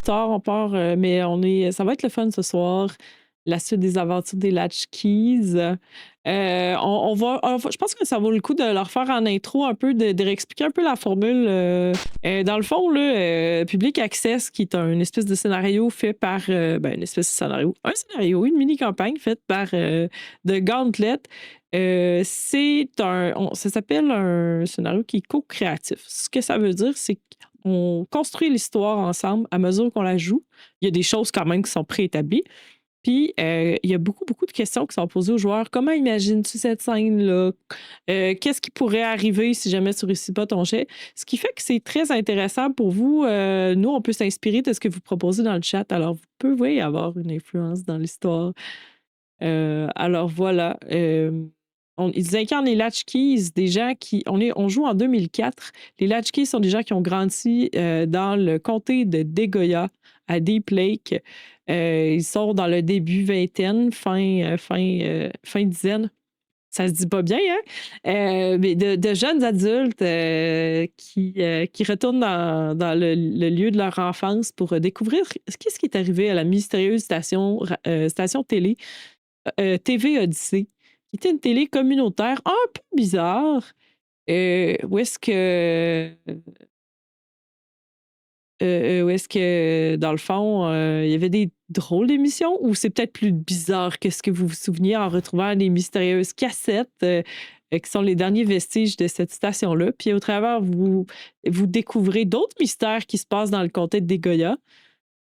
tard, on part, mais ça va être le fun ce soir. La suite des aventures des Latchkeys. Je pense que ça vaut le coup de leur faire en intro un peu, de réexpliquer un peu la formule. Dans le fond, là, Public Access, qui est un espèce de scénario fait par. Une espèce de scénario. Un scénario, une mini-campagne faite par The Gauntlet. Ça s'appelle un scénario qui est co-créatif. Ce que ça veut dire, c'est qu'on construit l'histoire ensemble à mesure qu'on la joue. Il y a des choses quand même qui sont préétablies. Puis, il y a beaucoup, beaucoup de questions qui sont posées aux joueurs. Comment imagines-tu cette scène-là? Qu'est-ce qui pourrait arriver si jamais tu ne réussis pas ton jet? Ce qui fait que c'est très intéressant pour vous. Nous, on peut s'inspirer de ce que vous proposez dans le chat. Alors, vous pouvez avoir une influence dans l'histoire. Alors, voilà. Ils incarnent les Latchkeys, des gens qui... On joue en 2004. Les Latchkeys sont des gens qui ont grandi dans le comté de Degoya, à Deep Lake. Ils sont dans le début vingtaine, fin dizaine. Ça se dit pas bien, hein? Mais de jeunes adultes qui retournent dans le lieu de leur enfance pour découvrir qu'est-ce qui est arrivé à la mystérieuse station télé, TV Odyssée, qui était une télé communautaire un peu bizarre, où est-ce que, dans le fond, il y avait des drôles d'émissions, ou c'est peut-être plus bizarre que ce que vous vous souveniez en retrouvant les mystérieuses cassettes qui sont les derniers vestiges de cette station-là. Puis au travers, vous découvrez d'autres mystères qui se passent dans le comté de Degoya,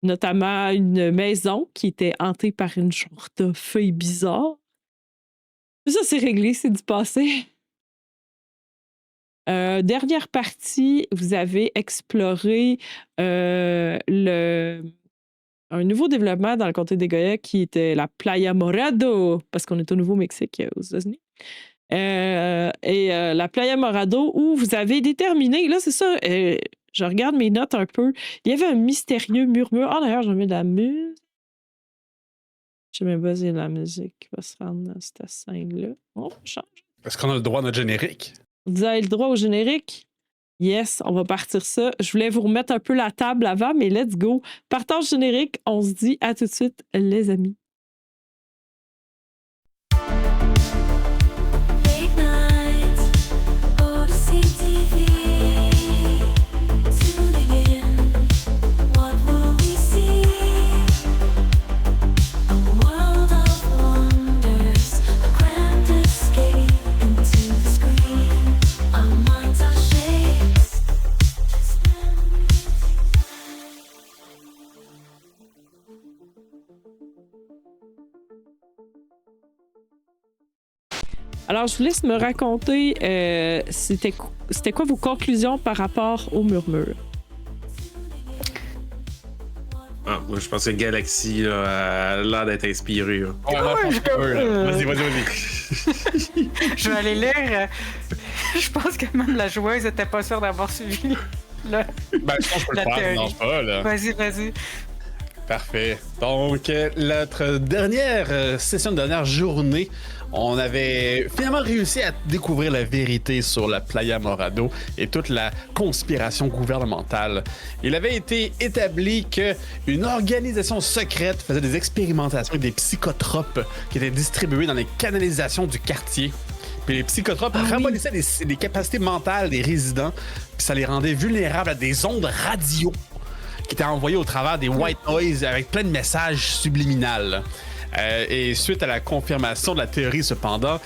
notamment une maison qui était hantée par une genre de feuille bizarre. Mais ça, c'est réglé, c'est du passé. Dernière partie, vous avez exploré un nouveau développement dans le comté des Goya qui était la Playa Morado, parce qu'on est au Nouveau-Mexique, aux États-Unis. La Playa Morado, où vous avez déterminé, là, c'est ça, je regarde mes notes un peu. Il y avait un mystérieux murmure. Ah, d'ailleurs, je mets de la musique. Je sais même pas si la musique qui va se rendre dans cette scène-là. On change. Est-ce qu'on a le droit à notre générique? Vous avez le droit au générique? Yes, on va partir ça. Je voulais vous remettre un peu la table avant, mais let's go. Partage générique, on se dit à tout de suite, les amis. Alors, je vous laisse me raconter c'était quoi vos conclusions par rapport au murmure. Ah, moi, je pense que Galaxy là, a l'air d'être inspiré. Là. Vas-y. Je vais aller lire. Je pense que même la joueuse était pas sûre d'avoir suivi Ben, je pense que je peux le faire, non, pas, là. Vas-y. Parfait. Donc, notre dernière session de dernière journée, on avait finalement réussi à découvrir la vérité sur la Playa Morado et toute la conspiration gouvernementale. Il avait été établi qu'une organisation secrète faisait des expérimentations avec des psychotropes qui étaient distribués dans les canalisations du quartier. Puis les psychotropes ramollissaient les capacités mentales des résidents, puis ça les rendait vulnérables à des ondes radio qui étaient envoyées au travers des white noise avec plein de messages subliminales. Et suite à la confirmation de la théorie, cependant,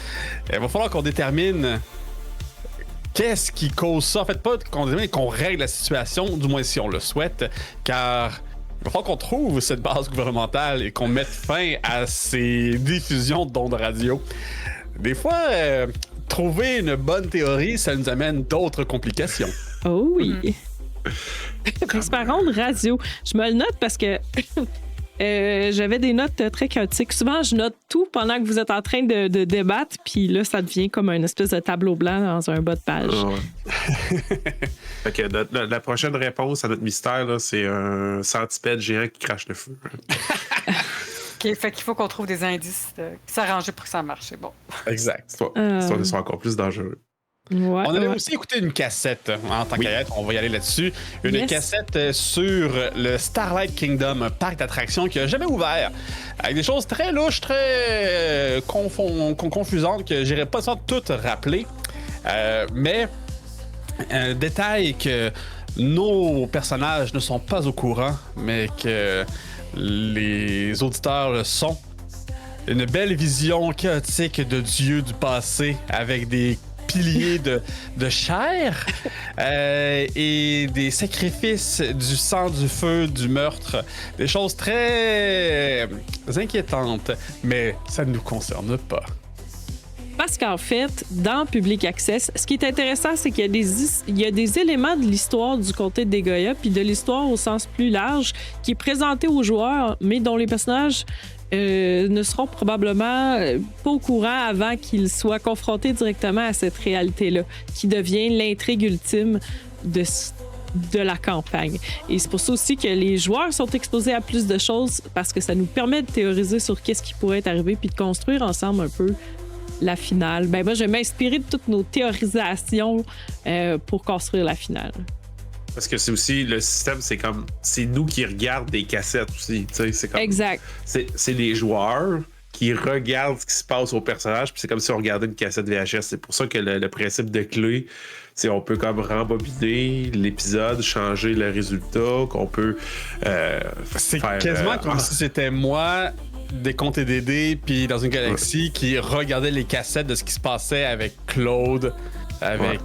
il va falloir qu'on détermine qu'est-ce qui cause ça. En fait, pas qu'on détermine, mais qu'on règle la situation, du moins si on le souhaite, car il va falloir qu'on trouve cette base gouvernementale et qu'on mette fin à ces diffusions d'ondes radio. Des fois, trouver une bonne théorie, ça nous amène d'autres complications. Oh oui! Transparent de radio. Je me le note parce que j'avais des notes très chaotiques. Souvent, je note tout pendant que vous êtes en train de débattre, puis là, ça devient comme une espèce de tableau blanc dans un bas de page. Fait que la prochaine réponse à notre mystère, là, c'est un centipède géant qui crache le feu. OK, fait qu'il faut qu'on trouve des indices qui s'arrangent pour que ça marche. C'est bon. Exact. C'est encore plus dangereux. Ouais, On avait ouais. aussi écouté une cassette en tant qu'à être, on va y aller là-dessus. Une Yes. cassette sur le Starlight Kingdom, un parc d'attractions qui a jamais ouvert. Avec des choses très louches, très confusantes que j'irai pas sans tout rappeler. Mais un détail que nos personnages ne sont pas au courant, mais que les auditeurs le sont. Une belle vision chaotique de Dieu du passé avec des piliers de chair et des sacrifices, du sang, du feu, du meurtre. Des choses très inquiétantes, mais ça ne nous concerne pas. Parce qu'en fait, dans Public Access, ce qui est intéressant, c'est qu'il y a des éléments de l'histoire du comté de Degoya, puis de l'histoire au sens plus large, qui est présenté aux joueurs, mais dont les personnages ne seront probablement pas au courant avant qu'ils soient confrontés directement à cette réalité-là, qui devient l'intrigue ultime de la campagne. Et c'est pour ça aussi que les joueurs sont exposés à plus de choses, parce que ça nous permet de théoriser sur qu'est-ce qui pourrait être arrivé, puis de construire ensemble un peu la finale. Ben moi, je vais m'inspirer de toutes nos théorisations pour construire la finale. Parce que c'est aussi, le système, c'est nous qui regardons des cassettes aussi. C'est comme, Exact. C'est les joueurs qui regardent ce qui se passe au personnage, puis c'est comme si on regardait une cassette VHS. C'est pour ça que le principe de clé, c'est on peut comme rembobiner l'épisode, changer le résultat, qu'on peut C'est faire, quasiment comme si c'était moi, des Contes et des dés, puis dans une galaxie, qui regardait les cassettes de ce qui se passait avec Claude, avec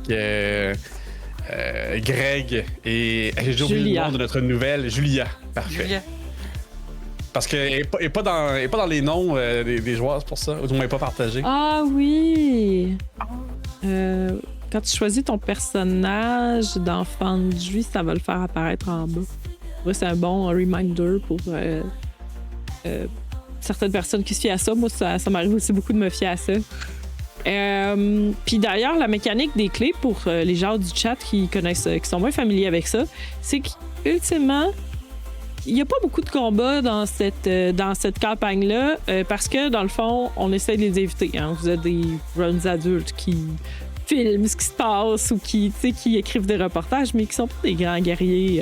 Greg et j'ai oublié le Julia. nom de notre nouvelle, Julia. Parfait. Julia. Parce qu'elle n'est pas dans les noms des joueurs, c'est pour ça. Ou du moins, elle n'est pas partagée. Ah oui! Quand tu choisis ton personnage d'enfant de vie, ça va le faire apparaître en bas. Ouais, c'est un bon reminder pour certaines personnes qui se fient à ça. Moi, ça m'arrive aussi beaucoup de me fier à ça. Puis d'ailleurs, la mécanique des clés pour les gens du chat qui sont moins familiers avec ça, c'est qu'ultimement, il n'y a pas beaucoup de combats dans cette campagne-là parce que, dans le fond, on essaie de les éviter. Hein. Vous êtes des jeunes adultes qui filment ce qui se passe ou qui écrivent des reportages, mais qui sont pas des grands guerriers.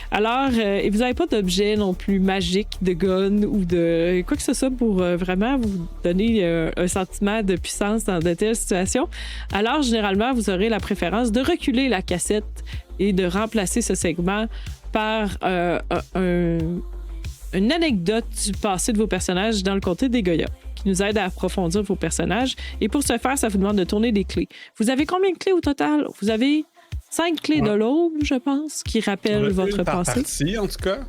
Alors, vous n'avez pas d'objet non plus magique, de gun ou de quoi que ce soit pour vraiment vous donner un sentiment de puissance dans de telles situations. Alors, généralement, vous aurez la préférence de reculer la cassette et de remplacer ce segment par une anecdote du passé de vos personnages dans le comté des Goya, qui nous aide à approfondir vos personnages. Et pour ce faire, ça vous demande de tourner des clés. Vous avez combien de clés au total? Vous avez 5 clés de l'aube, je pense, qui rappellent votre une par passé. partie, en tout cas.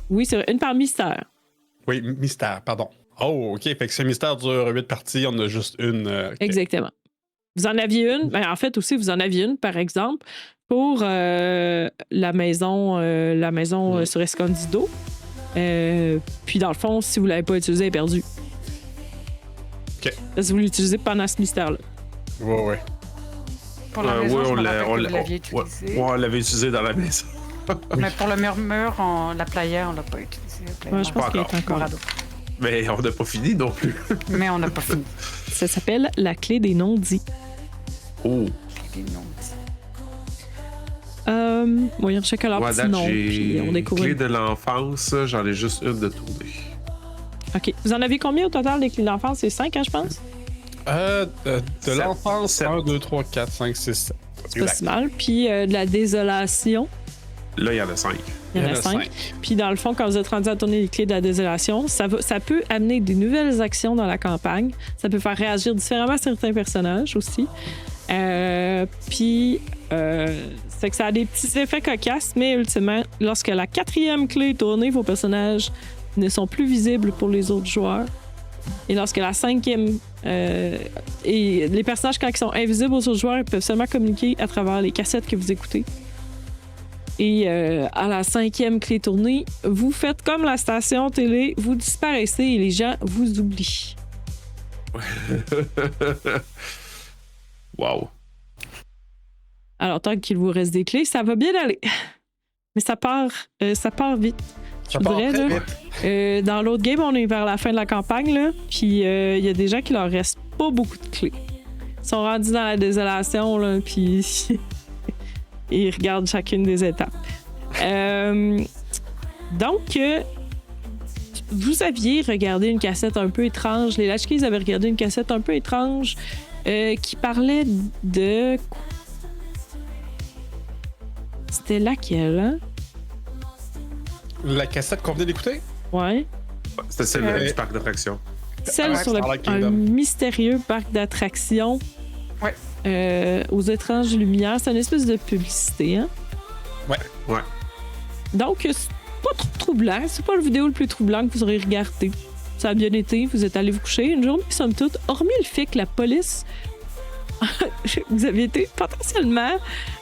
Oui, c'est une par mystère. Oui, mystère, pardon. Oh, OK. Fait que ce mystère dure 8 parties, on a juste une. OK. Exactement. Vous en aviez une. Ben, en fait, aussi, vous en aviez une, par exemple, pour la maison sur Escondido. Puis, dans le fond, si vous ne l'avez pas utilisée, elle est perdue. OK. Parce que vous l'utilisez pendant ce mystère-là. Ouais. Pour la maison, oui, je me rappelle que vous l'aviez utilisé. on l'avait utilisé dans la maison. Mais pour le murmure, la playa, on l'a pas utilisé. Ouais, je pense qu'il est encore là. Mais on n'a pas fini non plus. Mais on n'a pas fini. Ça s'appelle la clé des non-dits. Oh. Voyons, chacun leur petit nom, puis on découvre. Clé de l'enfance, j'en ai juste une de tournée. OK. Vous en avez combien au total des clés d'enfance? C'est 5, hein, je pense? De l'enfance, 7. 1, 2, 3, 4, 5, 6, 7. C'est pas si mal. Puis de la désolation, Là, il y en a 5. il y en a 5. Puis dans le fond, quand vous êtes rendu à tourner les clés de la désolation, ça peut amener des nouvelles actions dans la campagne. Ça peut faire réagir différemment certains personnages aussi. Puis c'est que ça a des petits effets cocasses, mais ultimement, lorsque la 4e clé est tournée, vos personnages ne sont plus visibles pour les autres joueurs. Et lorsque la 5e... et les personnages, quand ils sont invisibles aux autres joueurs, ils peuvent seulement communiquer à travers les cassettes que vous écoutez. Et à la 5e clé tournée, vous faites comme la station télé, vous disparaissez et les gens vous oublient. Wow. Alors, tant qu'il vous reste des clés, ça va bien aller. Mais ça part vite. Ça Je part voudrais, très là, vite. dans l'autre game, on est vers la fin de la campagne, là, puis il y a des gens qui leur restent pas beaucoup de clés. Ils sont rendus dans la désolation, là, puis ils regardent chacune des étapes. Donc, vous aviez regardé une cassette un peu étrange. Les Latchkeys avaient regardé une cassette un peu étrange qui parlait de... C'était laquelle, hein? La cassette qu'on venait d'écouter? Ouais. C'était celle du parc d'attractions. Celle sur Starlight un Kingdom. mystérieux parc d'attractions aux étranges lumières. C'est une espèce de publicité, hein? Ouais. Donc, c'est pas trop troublant. C'est pas le vidéo le plus troublant que vous aurez regardé. Ça a bien été. Vous êtes allé vous coucher. Une journée, somme toute, hormis le fait que la police... vous aviez été potentiellement...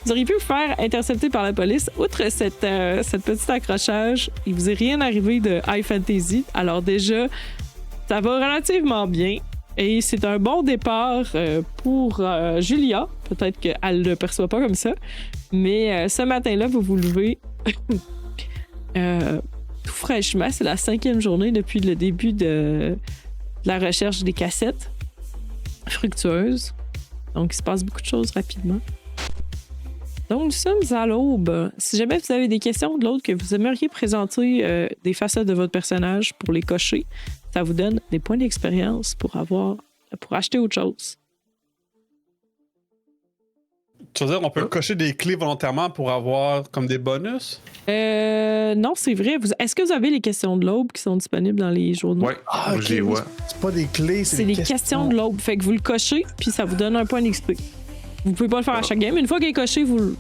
Vous auriez pu vous faire intercepter par la police. Outre cette petite accrochage, il vous est rien arrivé de high fantasy. Alors déjà, ça va relativement bien. Et c'est un bon départ pour Julia. Peut-être qu'elle ne le perçoit pas comme ça. Mais ce matin-là, vous vous levez tout fraîchement. C'est la 5e journée depuis le début de la recherche des cassettes fructueuses. Donc, il se passe beaucoup de choses rapidement. Donc, nous sommes à l'aube. Si jamais vous avez des questions de l'autre que vous aimeriez présenter des facettes de votre personnage pour les cocher, ça vous donne des points d'expérience pour acheter autre chose. Tu veux dire, on peut cocher des clés volontairement pour avoir comme des bonus? Non, c'est vrai. Est-ce que vous avez les questions de l'aube qui sont disponibles dans les journaux? Ouais, Ah, ok, je les vois. C'est pas des clés, C'est les questions de l'aube. Fait que vous le cochez, puis ça vous donne un point d'XP. Vous pouvez pas le faire à chaque game. Une fois qu'il est coché, vous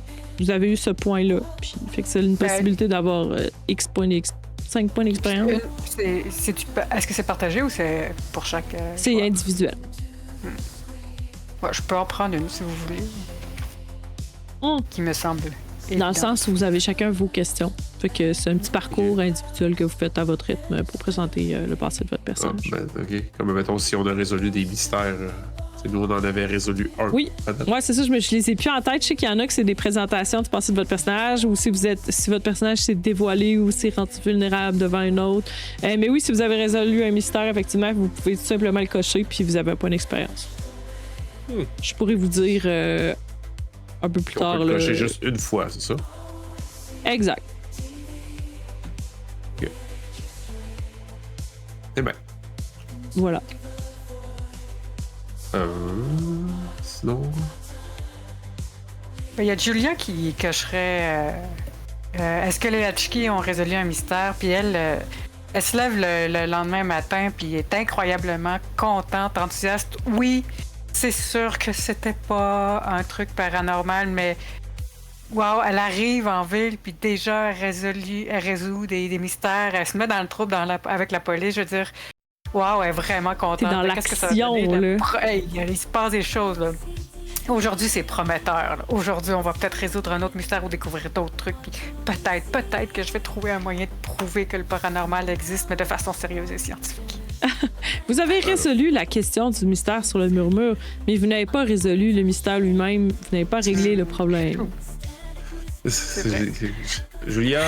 avez eu ce point-là. Puis, fait que c'est une possibilité d'avoir 5 points d'expérience. Est-ce que c'est partagé ou c'est pour chaque... C'est individuel. Ouais, je peux en prendre une si vous voulez. Qui me semble Dans le sens où vous avez chacun vos questions. Fait que c'est un petit parcours individuel que vous faites à votre rythme pour présenter le passé de votre personnage. OK. Comme mettons, si on a résolu des mystères, nous, on en avait résolu un. Oui. Ouais, c'est ça, je les ai plus en tête. Je sais qu'il y en a que c'est des présentations du passé de votre personnage ou si votre personnage s'est dévoilé ou s'est rendu vulnérable devant un autre. Mais oui, si vous avez résolu un mystère, effectivement, vous pouvez tout simplement le cocher puis vous avez un point d'expérience. Je pourrais vous dire un peu plus tard. On peut le cocher juste une fois, c'est ça? Exact. OK. Eh bien. Voilà. Sinon... Il y a Julia qui cocherait... est-ce que les Latchkeys ont résolu un mystère? Puis elle se lève le lendemain matin puis est incroyablement contente, enthousiaste. Oui, c'est sûr que c'était pas un truc paranormal, mais... Wow, elle arrive en ville puis déjà elle résout des mystères. Elle se met dans le trouble avec la police. Je veux dire... Wow, elle est vraiment contente. T'es dans l'action, là. Il se passe des choses, là. Aujourd'hui, c'est prometteur, là. Aujourd'hui, on va peut-être résoudre un autre mystère ou découvrir d'autres trucs. Puis peut-être que je vais trouver un moyen de prouver que le paranormal existe, mais de façon sérieuse et scientifique. Vous avez résolu la question du mystère sur le murmure, mais vous n'avez pas résolu le mystère lui-même. Vous n'avez pas réglé le problème. Julia,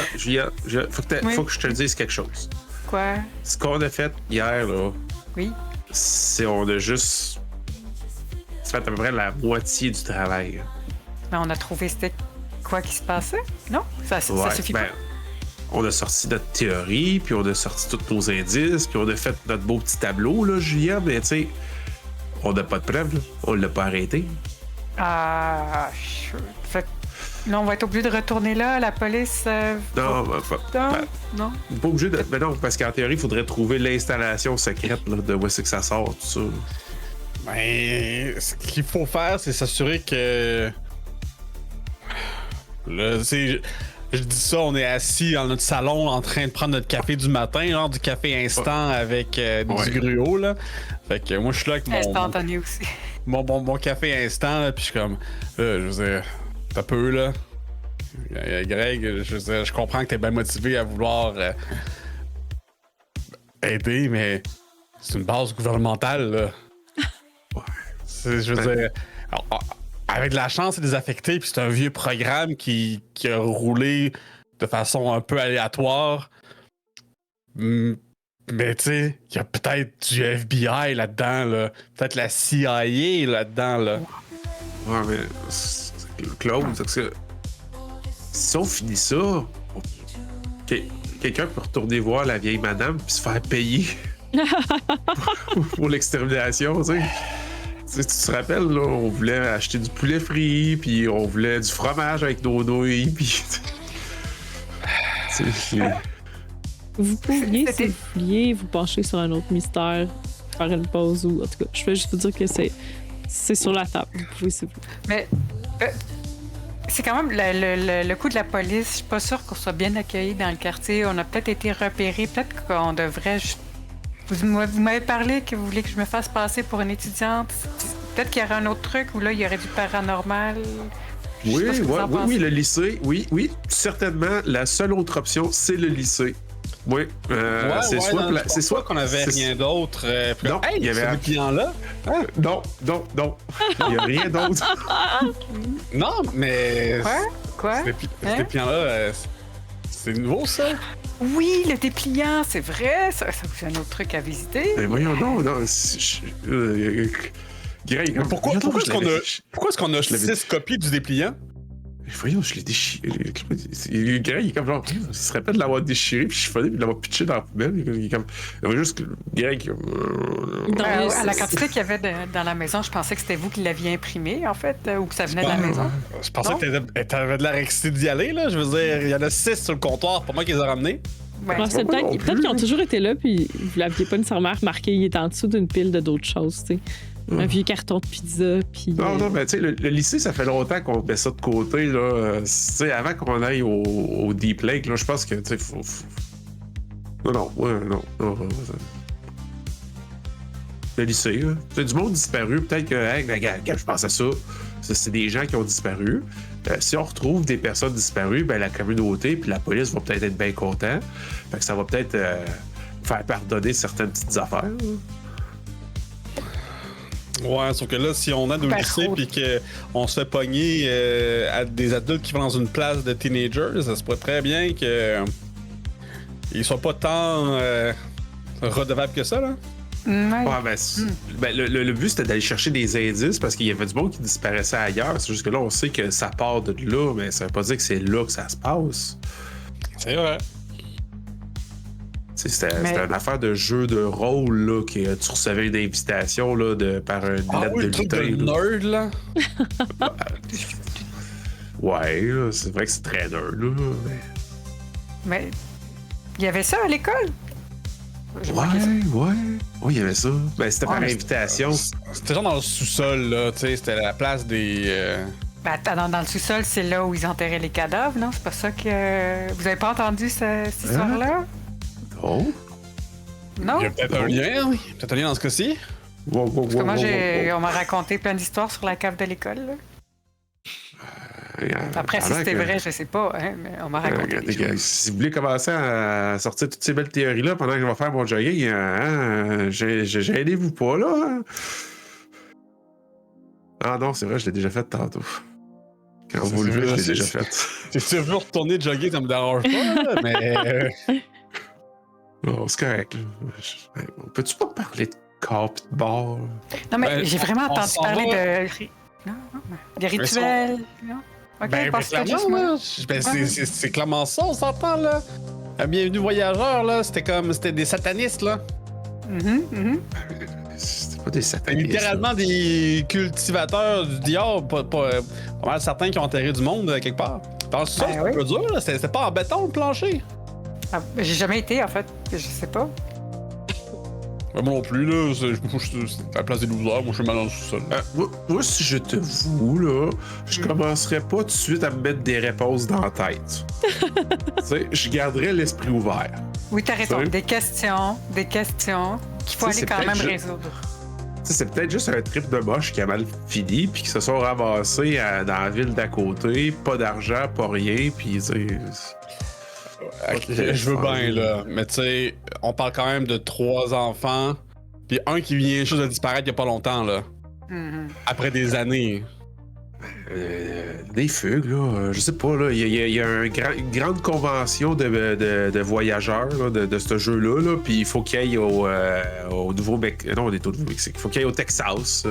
faut que je te dise quelque chose. Quoi? Ce qu'on a fait hier, là, Oui. c'est on a juste fait à peu près la moitié du travail. Mais on a trouvé c'était quoi qui se passait? Non? Ça suffit pas. On a sorti notre théorie, puis on a sorti tous nos indices, puis on a fait notre beau petit tableau, là, Julia, mais tu sais, on n'a pas de preuves, là. On l'a pas arrêté. Ah, fait là, on va être obligé de retourner là, la police... Non, non. Pas obligé de... Mais non, parce qu'en théorie, il faudrait trouver l'installation secrète là, de où c'est que ça sort, tout ça. Ben, ce qu'il faut faire, c'est s'assurer que... Là, je dis ça, on est assis dans notre salon en train de prendre notre café du matin, genre du café instant avec du gruau, là. Fait que moi, je suis là avec Instantané aussi. Mon café instant, là, puis je suis comme... je veux dire... T'as peu, là. Greg, je comprends que t'es bien motivé à vouloir aider, mais c'est une base gouvernementale, là. Je veux dire, avec de la chance, c'est désaffecté, puis c'est un vieux programme qui a roulé de façon un peu aléatoire. Mais tu sais, il y a peut-être du FBI là-dedans, là. Peut-être la CIA là-dedans, là. Ouais, mais Claude, c'est que si on finit ça, quelqu'un peut retourner voir la vieille madame puis se faire payer pour l'extermination, tu sais. Tu te rappelles, là, on voulait acheter du poulet frit, puis on voulait du fromage avec nos nouilles, puis... Vous pourriez, si vous vouliez, vous pencher sur un autre mystère, faire une pause ou... En tout cas, je vais juste vous dire que c'est sur la table. Vous pouvez, s'il vous plaît. Mais c'est quand même le coup de la police. Je suis pas sûre qu'on soit bien accueillis dans le quartier. On a peut-être été repérés. Peut-être qu'on devrait... Vous m'avez parlé que vous voulez que je me fasse passer pour une étudiante. Peut-être qu'il y aurait un autre truc où là, il y aurait du paranormal. Oui, le lycée. Oui, certainement. La seule autre option, c'est le lycée. Oui, c'est soit qu'on avait rien d'autre. Non, hey, il y avait ce client-là. Ah, non. Il n'y a rien d'autre. Non, mais. Quoi? Ce client-là, c'est nouveau, ça? Oui, le dépliant, c'est vrai. Ça c'est un autre truc à visiter. Mais voyons, non. Greg, pourquoi est-ce qu'on a 6 copies du dépliant? Voyons, je l'ai déchiré. Greg, il est comme genre, il se rappelle de l'avoir déchiré, puis chiffonné, puis de l'avoir pitché dans la poubelle. Il est comme. Il y juste Greg. À la quantité qu'il y avait dans la maison, je pensais que c'était vous qui l'aviez imprimé, en fait, ou que ça venait de la maison. Je pensais que t'avais de l'air excité d'y aller, là. Je veux dire, il y en a 6 sur le comptoir, pour moi qui les a ramenés. Ouais. C'est peut-être qu'ils ont toujours été là, puis vous l'aviez pas nécessairement remarqué. Il est en dessous d'une pile de d'autres choses, tu sais. Un vieux carton de pizza, puis... Non, mais tu sais, le lycée, ça fait longtemps qu'on met ça de côté, là. Tu sais, avant qu'on aille au Deep Lake, là, je pense que, tu sais, faut... Non. Le lycée, là. Tu sais, du monde disparu, peut-être que, hey, regarde, je pense à ça. C'est des gens qui ont disparu. Si on retrouve des personnes disparues, ben la communauté puis la police vont peut-être être bien contents. Fait que ça va peut-être faire pardonner certaines petites affaires, là. Ouais, sauf que là, si on a au lycée puis qu'on se fait pogner à des adultes qui vont dans une place de teenagers, ça se pourrait très bien qu'ils soient pas tant redevables que ça, là. Ouais, le but, c'était d'aller chercher des indices parce qu'il y avait du monde qui disparaissait ailleurs. C'est juste que là, on sait que ça part de là, mais ça veut pas dire que c'est là que ça se passe. C'est vrai. C'était une affaire de jeu de rôle, là, que tu recevais une invitation là, par une lettre de lutin. Le nerd, là. Ouais, là, c'est vrai que c'est très nerd, là. Mais il y avait ça à l'école? Ouais, il y avait ça. Ben, c'était par invitation. C'était genre dans le sous-sol, là, tu sais, c'était la place des... Ben, dans le sous-sol, c'est là où ils enterraient les cadavres, non? C'est pas ça que... Vous avez pas entendu cette histoire-là? Oh? Non? Il y a peut-être un lien, oui. Peut-être un lien dans ce cas-ci. Parce que moi, on m'a raconté plein d'histoires sur la cave de l'école, là. Après, si c'était vrai, je sais pas, hein, mais on m'a raconté. Si vous voulez commencer à sortir toutes ces belles théories-là pendant que je vais faire mon jogging, gênez-vous pas, là. Hein? Ah non, c'est vrai, je l'ai déjà fait tantôt. Quand vous le voulez, je l'ai déjà fait. Si tu veux retourner jogger, ça me dérange pas, là, mais... Non, c'est correct. Peux-tu pas parler de corps pis de bar? Non, mais j'ai vraiment entendu parler de... Non, des rituels, non? Ok, c'est clairement ça, on s'entend, là. Bienvenue voyageurs, là, c'était des satanistes, là. C'était pas des satanistes. Littéralement des cultivateurs du diable, pas mal certains qui ont enterré du monde quelque part. Dans ça, c'est un peu dur, là. C'était pas en béton, le plancher. Ah, j'ai jamais été, en fait. Je sais pas. Moi non plus, là. C'est à la place des losers, moi je suis mal dans le sous-sol. Moi, si je te voue, là, je commencerais pas tout de suite à me mettre des réponses dans la tête. Tu sais, je garderais l'esprit ouvert. Oui, t'as raison. Des questions qu'il faut aller quand même résoudre. C'est peut-être juste un trip de moche qui a mal fini, puis qui se sont ramassés dans la ville d'à côté, pas d'argent, pas rien, puis je veux bien, là. Mais tu sais, on parle quand même de 3 enfants, puis un qui vient juste de disparaître il y a pas longtemps, là. Après des années. Des fugues, là. Je sais pas, là. Il y a une grande convention de voyageurs là, de ce jeu-là, là. Puis il faut qu'il aille au Nouveau-Mexique. Non, on est au Nouveau-Mexique. Il faut qu'il aille au Texas,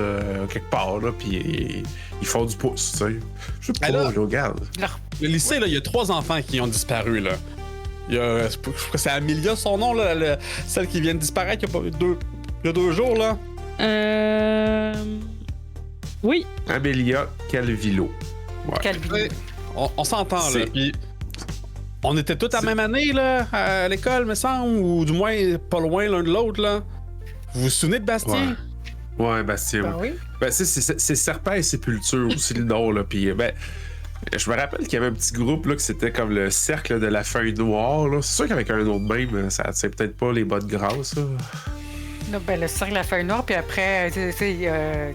quelque part, là. Puis ils font du pouce, tu sais. Je sais pas, Alors, je regarde. Le lycée, là, il y a 3 enfants qui ont disparu, là. Il y a, je crois que c'est Amelia, son nom, là, celle qui vient de disparaître il y a 2 jours, là. Oui. Amelia Calvillo. Ouais. Calvin. On s'entend, là. C'est- Puis, on était tous à la même année, là, à l'école, me semble, ou du moins pas loin l'un de l'autre, là. Vous vous souvenez de Bastien? Ouais, Bastien. Ben oui. Ben, c'est Serpent et Sépulture aussi le nom, là. Puis, ben, je me rappelle qu'il y avait un petit groupe, là, que c'était comme le cercle de la feuille noire, là. C'est sûr qu'avec un autre même, ça attire peut-être pas les bottes grasses, là. Non, ben, le cercle de la feuille noire, puis après, tu sais,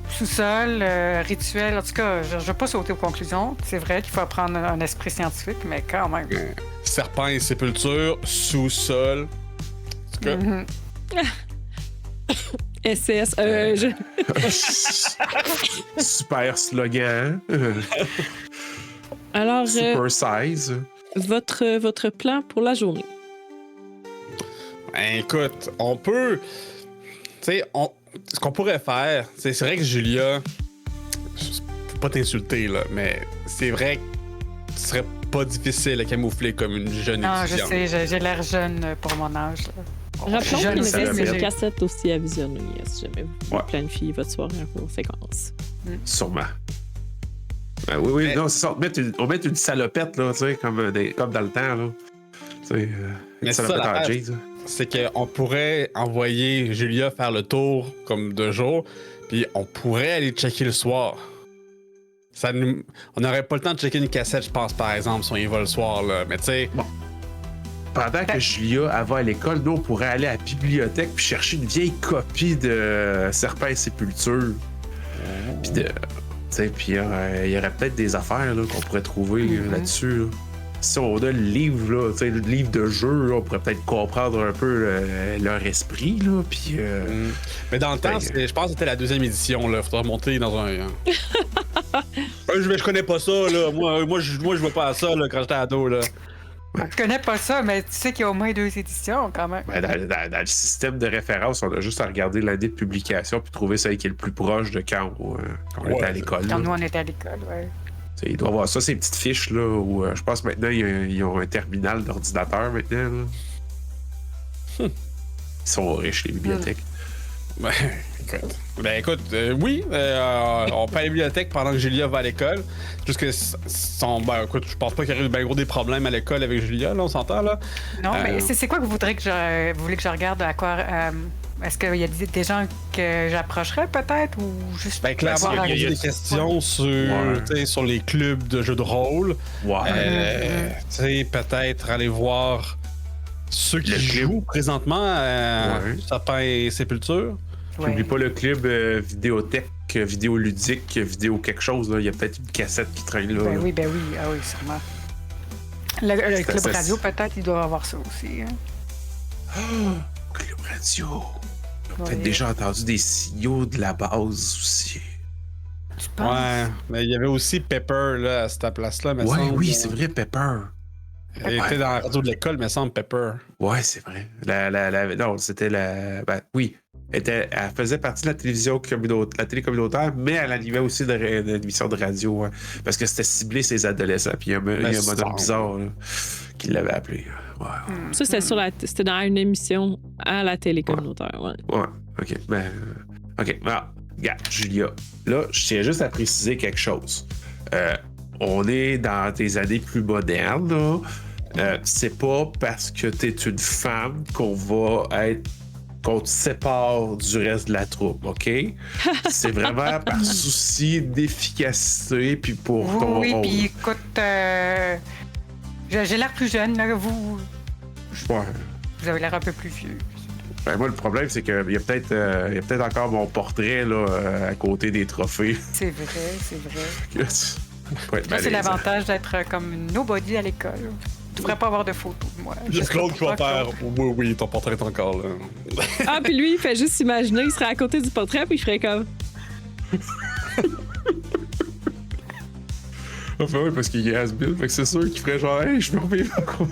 sous-sol, rituel. En tout cas, je ne vais pas sauter aux conclusions. C'est vrai qu'il faut apprendre un esprit scientifique, mais quand même. Serpent et sépulture, sous-sol. En tout cas, Mhm. SS. Super slogan. Alors, Super size. votre plan pour la journée. ben, écoute, on peut. Tu sais, ce qu'on pourrait faire, c'est vrai que Julia. Faut pas t'insulter, là, mais c'est vrai que ce serait pas difficile à camoufler comme une jeune Non, je étudiante. sais, j'ai l'air jeune pour mon âge. Là. Rappelons je suis qu'il jeune, nous ça reste va une bien. cassette aussi à visionner si jamais vous voulez Ouais. planifier votre soirée en conséquence. Sûrement. Ben oui, Mais- non, c'est ça. On met une salopette, là, tu sais, comme dans le temps, là. Tu sais, Mais une c'est ça, salopette en l'affaire. jeans. C'est qu'on pourrait envoyer Julia faire le tour comme 2 jours, puis on pourrait aller checker le soir. On n'aurait pas le temps de checker une cassette, je pense, par exemple, si on y va le soir, là. Mais tu sais, Pendant que Julia elle va à l'école, nous, on pourrait aller à la bibliothèque puis chercher une vieille copie de Serpent et Sépulture. Puis de. Tu sais, puis il y aurait peut-être des affaires là, qu'on pourrait trouver là-dessus. Là. Si on a le livre, là, tu sais, le livre de jeu, là, on pourrait peut-être comprendre un peu leur esprit, là, puis... mais dans le temps, Ben, je pense que c'était la 2e édition, là. Faudrait remonter dans un. Je connais pas ça, là. Moi, je vois pas à ça, là, quand j'étais ado, là. Je connais pas ça, mais tu sais qu'il y a au moins 2 éditions quand même. Ben, dans le système de référence, on a juste à regarder l'année de publication puis trouver celle qui est le plus proche de quand on était à l'école. Quand là. nous, on était à l'école, ouais. T'sais, il doit avoir ça, ces petites fiches, là, où je pense maintenant, ils ont un terminal d'ordinateur maintenant. Là. Ils sont riches, les bibliothèques. Ben, écoute, oui, on peut aller à la bibliothèque pendant que Julia va à l'école. Juste que écoute, je pense pas qu'il y aurait ben gros des problèmes à l'école avec Julia, là, on s'entend, là. Non, mais c'est quoi que vous voulez que je regarde à quoi est-ce qu'il y a des gens que j'approcherais peut-être ou juste Ben, clairement, il y a- poser des questions sur, Ouais. tu sais, sur les clubs de jeux de rôle. Ouais. Tu sais, peut-être aller voir ceux qui Le club. jouent présentement à Ouais. Serpent et Sépulture. Ouais. N'oublie pas le club vidéothèque, vidéoludique, vidéo quelque chose. Là. Il y a peut-être une cassette qui traîne là. Ben là. oui, ah oui, sûrement. Le club ça, radio, peut-être, il doit avoir ça aussi. Hein. Club radio. On a Ouais. peut-être déjà entendu des signaux de la base aussi. Tu penses? Ouais, mais il y avait aussi Pepper, là, à cette place-là, me Ouais, semble. oui, c'est vrai, Pepper. Elle était dans la radio de l'école, me semble, Pepper. Ouais, c'est vrai. Non, c'était la. Ben oui. Elle faisait partie de la télévision la télé communautaire, mais elle animait aussi une émission de radio. Hein, parce que c'était ciblé ses adolescents. Puis il y a un c'est modèle ça. bizarre là, qui l'avait appelé. Ouais, Ça, c'était dans une émission à la télé communautaire. Ouais. ouais. OK. Ben. OK. Ben, regarde, Julia. Là, je tiens juste à préciser quelque chose. On est dans des années plus modernes, là. C'est pas parce que t'es une femme qu'on te sépare du reste de la troupe, OK? C'est vraiment par souci d'efficacité, puis pour ton Oui, rôle. puis écoute, j'ai l'air plus jeune, là. Vous Ouais. avez l'air un peu plus vieux. Ben, moi, le problème, c'est qu'il y a peut-être encore mon portrait là, à côté des trophées. C'est vrai. Ouais, Là, c'est l'avantage d'être comme une nobody à l'école. Tu devrais pas avoir de photos de moi. Il y a Claude qui va faire. Oui, ton portrait est encore là. Ah, puis lui, il fait juste s'imaginer, il serait à côté du portrait, puis il ferait comme. Enfin, oui, parce qu'il est has-been, fait que c'est sûr qu'il ferait genre, hey, je peux revivre encore.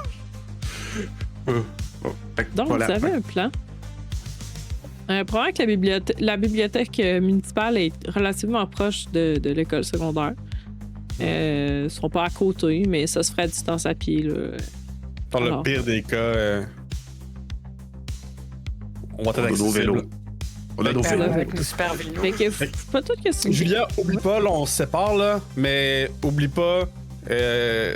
Donc, vous avez un plan. Probablement que la bibliothèque municipale est relativement proche de l'école secondaire. Ils sont pas à côté, mais ça se ferait à distance à pied. Là. Dans le pire des cas, on va t'être nos vélos. On a nos vélos. Avec nos super vélos. Fait que pas tout que c'est. Julia, oublie pas, là, on se sépare, là, mais oublie pas,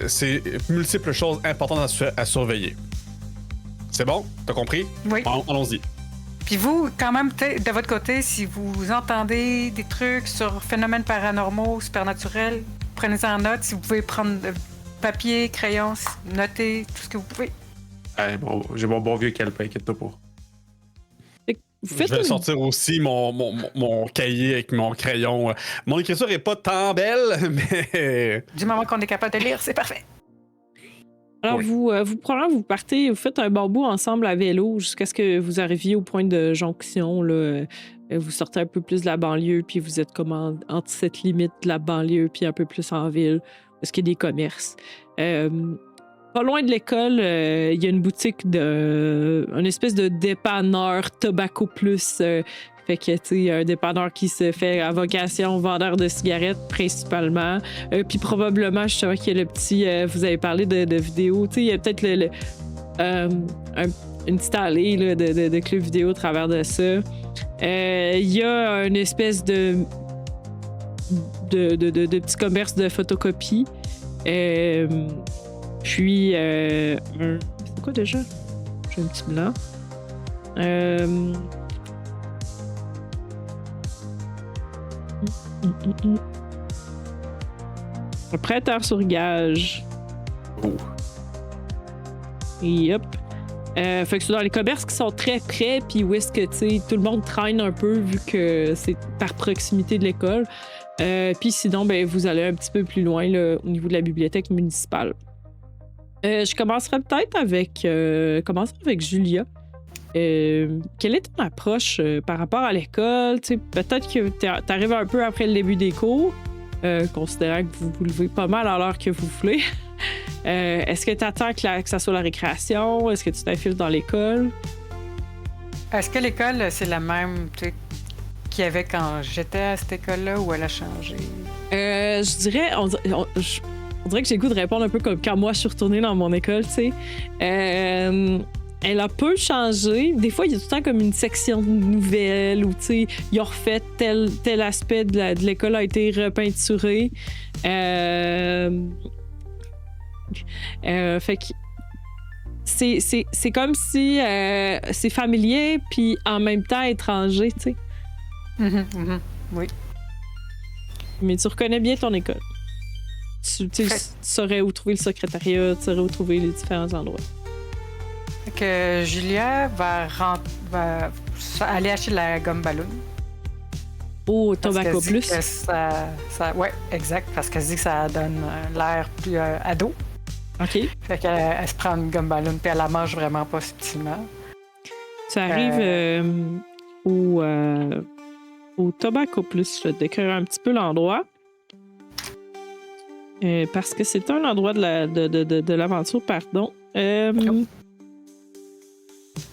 c'est multiples choses importantes à surveiller. C'est bon? T'as compris? Oui. Allons-y. Puis vous, quand même, de votre côté, si vous entendez des trucs sur phénomènes paranormaux, supernaturels, prenez-en en note. Si vous pouvez prendre papier, crayon, noter tout ce que vous pouvez. Bon, j'ai mon bon vieux calepin, inquiète-toi pas. Je vais sortir aussi mon cahier avec mon crayon. Mon écriture est pas tant belle, mais... Du moment qu'on est capable de lire, c'est parfait. Alors, Oui. vous probablement, vous partez, vous faites un bon bout ensemble à vélo jusqu'à ce que vous arriviez au point de jonction. Là. Vous sortez un peu plus de la banlieue, puis vous êtes comme entre cette limite de la banlieue, puis un peu plus en ville, parce qu'il y a des commerces. Pas loin de l'école, il y a une boutique une espèce de dépanneur Tobacco Plus. Fait que, tu sais, un dépanneur qui se fait à vocation vendeur de cigarettes, principalement. Puis probablement, justement, qu'il y a le petit... vous avez parlé de vidéo. Tu sais, il y a peut-être une petite allée là, de clubs vidéo au travers de ça. Il y a une espèce de petit commerce de photocopie. Puis, c'est quoi déjà? J'ai un petit blanc. Un prêteur sur gage. Oh. Yep. Fait que c'est dans les commerces qui sont très près, puis où est-ce que, tu sais, tout le monde traîne un peu vu que c'est par proximité de l'école. Puis sinon, ben, vous allez un petit peu plus loin là, au niveau de la bibliothèque municipale. Je commencerai peut-être avec Julia. Quelle est ton approche par rapport à l'école? T'sais, peut-être que t'arrives un peu après le début des cours, considérant que vous vous levez pas mal à l'heure que vous voulez. Est-ce que tu attends que ça soit la récréation? Est-ce que tu t'infiles dans l'école? Est-ce que l'école, c'est la même qu'il y avait quand j'étais à cette école-là ou elle a changé? Je dirais... On dirait que j'ai le goût de répondre un peu comme quand moi je suis retournée dans mon école, tu sais. Elle a peu changé. Des fois, il y a tout le temps comme une section nouvelle où, tu sais, ils ont refait tel aspect de l'école a été repeinturé. Fait que c'est comme si c'est familier puis en même temps étranger, tu sais. Oui. Mais tu reconnais bien ton école. Tu saurais où trouver le secrétariat, tu saurais où trouver les différents endroits. Fait que Julia va aller acheter de la gomme ballon. Oh, Tobacco Plus. Ouais, exact, parce qu'elle se dit que ça donne l'air plus ado. OK. Fait qu'elle se prend une gomme ballon puis elle la mange vraiment pas subtilement. Tu arrives au Tobacco Plus. Je vais te décrire un petit peu l'endroit. Parce que c'est un endroit de l'aventure, pardon.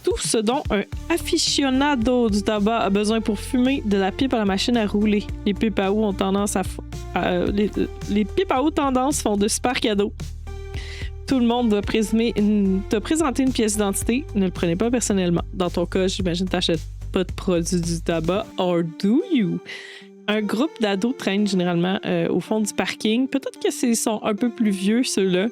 Tout ce dont un aficionado du tabac a besoin pour fumer de la pipe à la machine à rouler. Les pipes à eau ont tendance les pipes à eau tendance font de super cadeaux. Tout le monde doit te présenter une pièce d'identité. Ne le prenez pas personnellement. Dans ton cas, j'imagine que tu n'achètes pas de produits du tabac. Or do you? Un groupe d'ados traîne généralement au fond du parking. Peut-être que ils sont un peu plus vieux, ceux-là.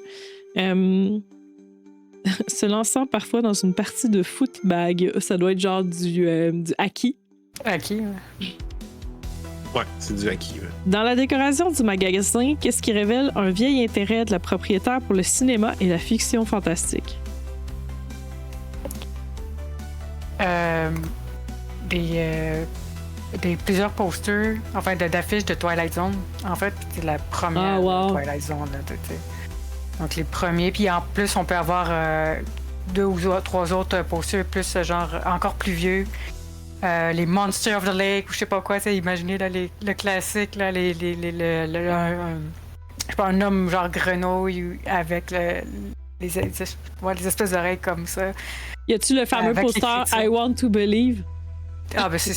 Se lançant parfois dans une partie de footbag. Ça doit être genre du hockey. Hockey, Ouais, c'est du acquis. Ouais. Dans la décoration du magasin, qu'est-ce qui révèle un vieil intérêt de la propriétaire pour le cinéma et la fiction fantastique? Plusieurs posters, enfin d'affiches de Twilight Zone. En fait, c'est la première Twilight Zone. Là, donc les premiers, puis en plus, on peut avoir 2 ou 3 autres posters plus genre encore plus vieux. Les Monsters of the Lake ou je sais pas quoi, imaginez là, le classique, là, sais pas, un homme genre grenouille avec les espèces d'oreilles comme ça. Y a-tu le fameux Avec poster l'écriture. I Want to Believe? Ah, ben c'est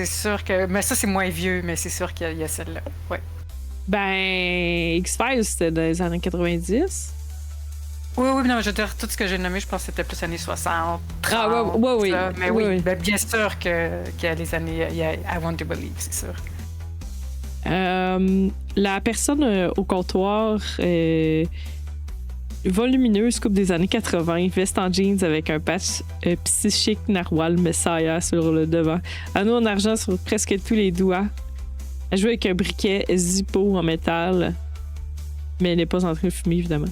sûr que. Mais ça, c'est moins vieux, mais c'est sûr qu'il y a celle-là. Ouais. Ben, X-Files, c'était dans les années 90. Oui, non, je veux dire, tout ce que j'ai nommé, je pense que c'était plus années 60, 30. Ah, ouais, ça. Mais oui, oui, oui. ben, bien sûr qu'il y a les années. Il y a I Want to Believe, c'est sûr. La personne au comptoir, volumineuse, coupe des années 80, veste en jeans avec un patch psychique narwhal Messiah sur le devant. Anneau en argent sur presque tous les doigts. Elle joue avec un briquet Zippo en métal, mais elle n'est pas en train de fumer, évidemment.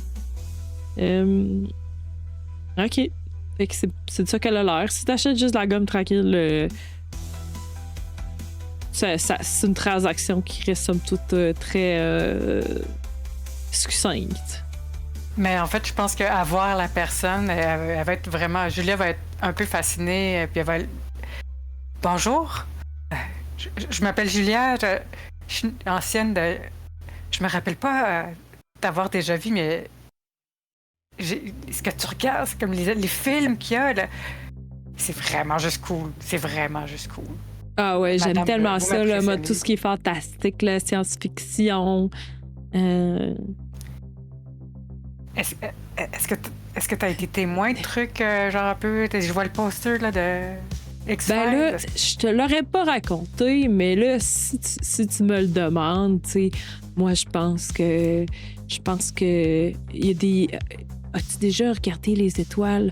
Ok. Fait que c'est de ça qu'elle a l'air. Si t'achètes juste de la gomme tranquille, c'est une transaction qui reste somme toute très succincte. Mais en fait, je pense qu'à voir la personne, elle va être vraiment. Julia va être un peu fascinée, puis elle va. Bonjour. Je m'appelle Julia. Je suis ancienne de. Je me rappelle pas t'avoir déjà vu, mais. Ce que tu regardes, c'est comme les films qu'il y a, là. C'est vraiment juste cool. Ah ouais, j'aime Madame, tellement vous ça, là, moi, m'impressionnez. tout ce qui est fantastique, la science-fiction. Est-ce que t'as été témoin de trucs, genre un peu. Je vois le poster là, de X-Files. Ben là, je te l'aurais pas raconté, mais là, si tu me le demandes, tu sais, moi, je pense que il y a des. As-tu déjà regardé les étoiles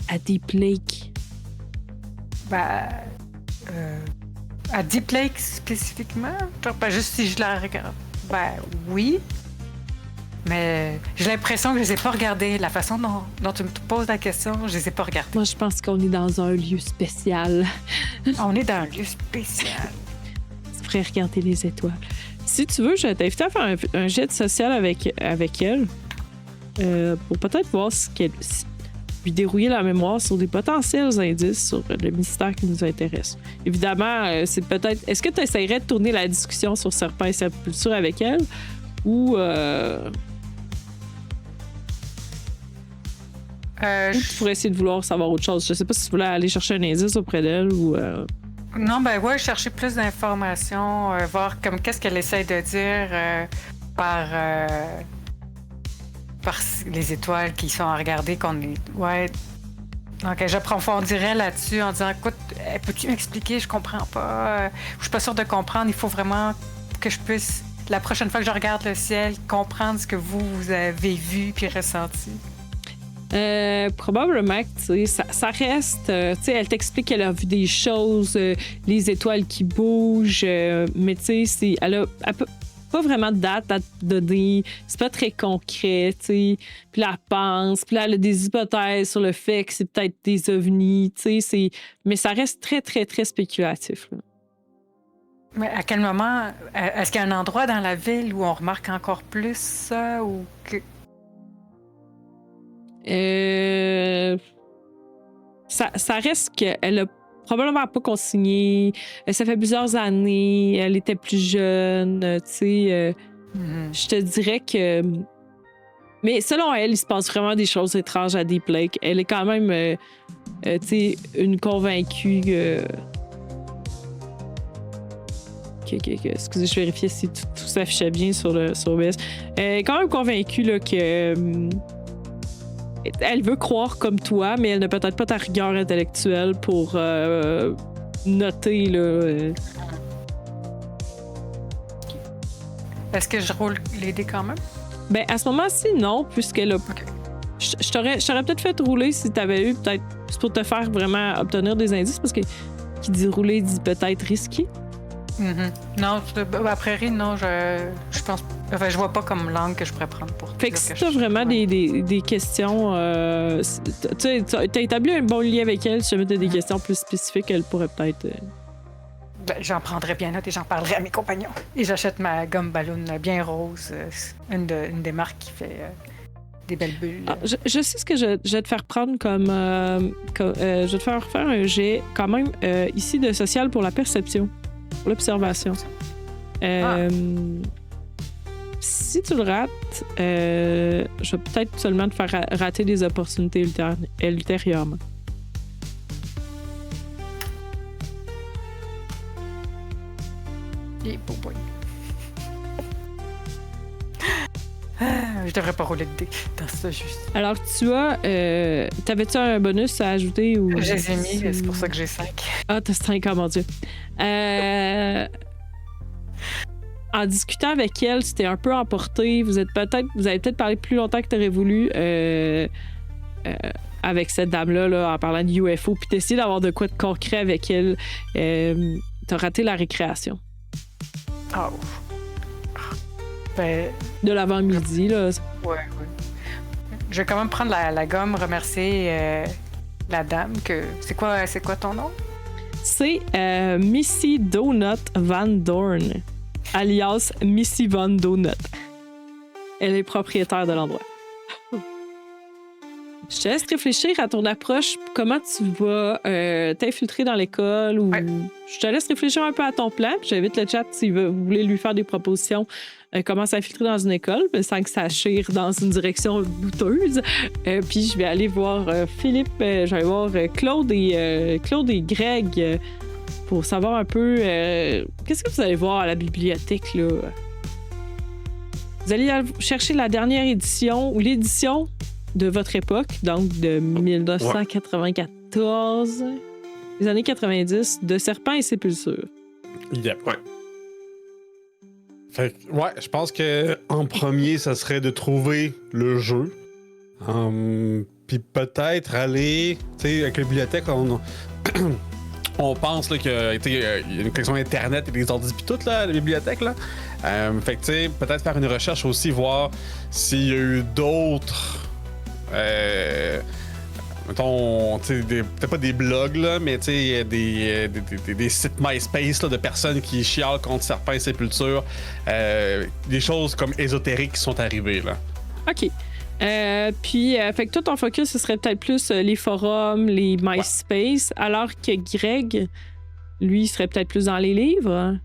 à Deep Lake? Ben, à Deep Lake spécifiquement, genre pas juste si je la regarde. Ben oui, mais j'ai l'impression que je les ai pas regardées. La façon dont tu me poses la question, je les ai pas regardées. Moi, je pense qu'on est dans un lieu spécial. On est dans un lieu spécial. Tu pourrais regarder les étoiles. Si tu veux, je vais t'inviter à faire un jet social avec elle pour peut-être voir lui dérouiller la mémoire sur des potentiels indices sur le mystère qui nous intéresse. Évidemment, c'est peut-être... Est-ce que tu essaierais de tourner la discussion sur Serpent et Sepulture avec elle ou tu pourrais essayer de vouloir savoir autre chose? Je sais pas si tu voulais aller chercher un indice auprès d'elle ou... Non, ben ouais, chercher plus d'informations, voir comme qu'est-ce qu'elle essaie de dire par les étoiles qui sont à regarder qu'on est. Ouais. Donc j'approfondirais là-dessus en disant écoute, peux-tu m'expliquer, je comprends pas. Je suis pas sûre de comprendre, il faut vraiment que je puisse, la prochaine fois que je regarde le ciel, comprendre ce que vous avez vu puis ressenti. Probablement que ça reste. Elle t'explique qu'elle a vu des choses, les étoiles qui bougent, mais elle a pas vraiment de date à te donner, c'est pas très concret, puis là, elle pense, puis là, elle a des hypothèses sur le fait que c'est peut-être des ovnis, mais ça reste très, très, très spéculatif. Là. Mais à quel moment, est-ce qu'il y a un endroit dans la ville où on remarque encore plus ça, ou que... Ça reste qu'elle a probablement pas consigné. Ça fait plusieurs années. Elle était plus jeune. Je te dirais que... Mais selon elle, il se passe vraiment des choses étranges à Deep Lake. Elle est quand même une convaincue excusez, je vérifiais si tout s'affichait bien sur OBS. Elle est quand même convaincue là, que... elle veut croire comme toi, mais elle n'a peut-être pas ta rigueur intellectuelle pour noter. Là, Est-ce que je roule les dés quand même? Ben, à ce moment-ci, non, puisqu'elle a. Okay. Je t'aurais peut-être fait rouler si t'avais eu, peut-être, c'est pour te faire vraiment obtenir des indices, parce que qui dit rouler dit peut-être risqué. Non, après rire, non, je pense. Enfin, je vois pas comme langue que je pourrais prendre pour. Fait que si t'as vraiment des questions, t'as établi un bon lien avec elle, si jamais t'as des questions plus spécifiques, elle pourrait peut-être. Ben, j'en prendrais bien note et j'en parlerai à mes compagnons. Et j'achète ma gomme ballon bien rose, une des marques qui fait des belles bulles. Ah, je sais ce que je vais te faire prendre comme. Je vais te faire un jet quand même ici de social pour la perception. Pour l'observation. si tu le rates, je vais peut-être seulement te faire rater des opportunités ultérieurement. Et boy. Je devrais pas rouler de dés dans ça, juste. Alors, tu as. T'avais-tu un bonus à ajouter ou. Je les ai mis, c'est pour ça que j'ai 5. Ah, t'as 5, oh mon Dieu. En discutant avec elle, tu t'es un peu emporté. Vous avez peut-être parlé plus longtemps que tu aurais voulu avec cette dame-là, là, en parlant de UFO, puis t'essayes d'avoir de quoi de concret avec elle. T'as raté la récréation. Oh. Ben, de l'avant-midi, là. Ouais. Je vais quand même prendre la gomme, remercier la dame. C'est quoi ton nom? C'est Missy Donut Van Dorn, alias Missy Van Donut. Elle est propriétaire de l'endroit. Je te laisse réfléchir à ton approche, comment tu vas t'infiltrer dans l'école ou je te laisse réfléchir un peu à ton plan. J'invite le chat si vous voulez lui faire des propositions. Comment s'infiltrer dans une école, mais sans que ça chire dans une direction douteuse. Puis je vais aller voir Philippe, je vais aller voir Claude et Greg pour savoir un peu qu'est-ce que vous allez voir à la bibliothèque là. Vous allez chercher la dernière édition ou l'édition de votre époque, donc de 1994, les années 90, de Serpent et Sépulture. Yep. Ouais. Fait que, je pense que en premier, ça serait de trouver le jeu. Puis peut-être aller, tu sais, avec la bibliothèque, on pense là, qu'il y a une connexion Internet et des ordi pis tout, là, la bibliothèque, là. Fait que, tu sais, peut-être faire une recherche aussi, voir s'il y a eu d'autres... mettons, peut-être pas des blogs, là, mais des sites MySpace là, de personnes qui chialent contre Serpent et Sépulture. Des choses comme ésotériques qui sont arrivées, là. OK. Puis, fait que toi, ton focus, ce serait peut-être plus les forums, les MySpace, alors que Greg, lui, serait peut-être plus dans les livres.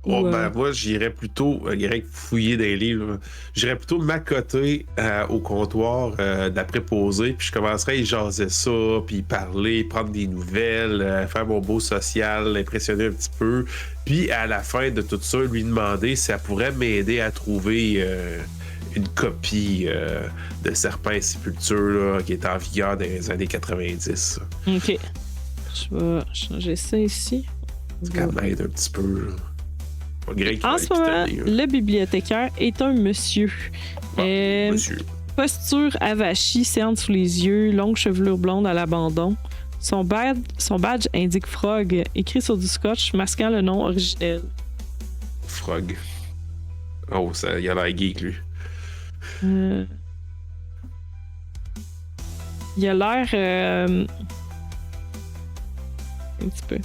Moi, j'irais plutôt, Greg, fouiller des livres. J'irais plutôt m'accoter au comptoir d'après-posé, puis je commencerais à y jaser ça, puis y parler, prendre des nouvelles, faire mon beau social, l'impressionner un petit peu. Puis, à la fin de tout ça, lui demander si ça pourrait m'aider à trouver une copie de Serpent et Sépulture là, qui est en vigueur dans les années 90. OK. Je vais changer ça ici. Ça m'aide un petit peu, là. En ce moment, le bibliothécaire est un monsieur. Monsieur. Posture avachie, cerne sous les yeux, longue chevelure blonde à l'abandon. Son badge indique Frog, écrit sur du scotch, masquant le nom originel. Frog. Oh, il a l'air geek, lui. Il a l'air... un petit peu...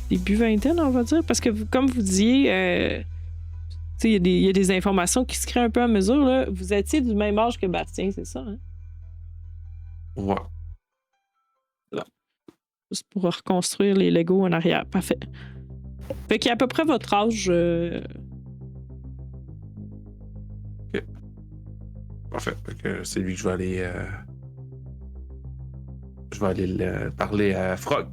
début vingtaine, on va dire, parce que comme vous disiez, il y a des informations qui se créent un peu à mesure. Là. Vous étiez du même âge que Bastien, c'est ça? Hein? Ouais. Bon. Juste pour reconstruire les Legos en arrière. Parfait. Fait qu'il y a à peu près votre âge. OK. Parfait. Fait que c'est lui que je vais aller... Je vais aller parler à Frog.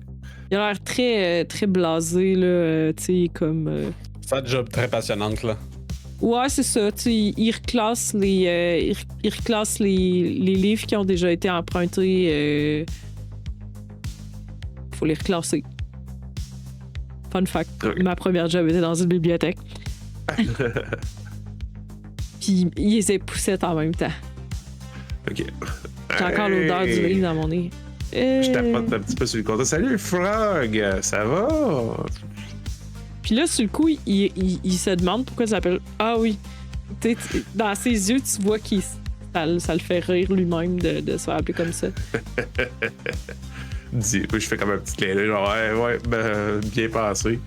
Il a l'air très, très blasé, là, tu sais, comme... C'est un job très passionnante, là. Ouais, c'est ça, tu sais, il reclasse les livres qui ont déjà été empruntés. Faut les reclasser. Fun fact, ma première job était dans une bibliothèque. Puis il les époussait en même temps. OK. J'ai encore l'odeur du livre dans mon nez. Je tapote un petit peu sur le compte. Salut Frog, ça va? Puis là, sur le coup, il se demande pourquoi ça s'appelle. Ah oui. Dans ses yeux, tu vois qu'il ça le fait rire lui-même de se faire appeler comme ça. Je fais comme un petit clin d'œil, genre bien passé.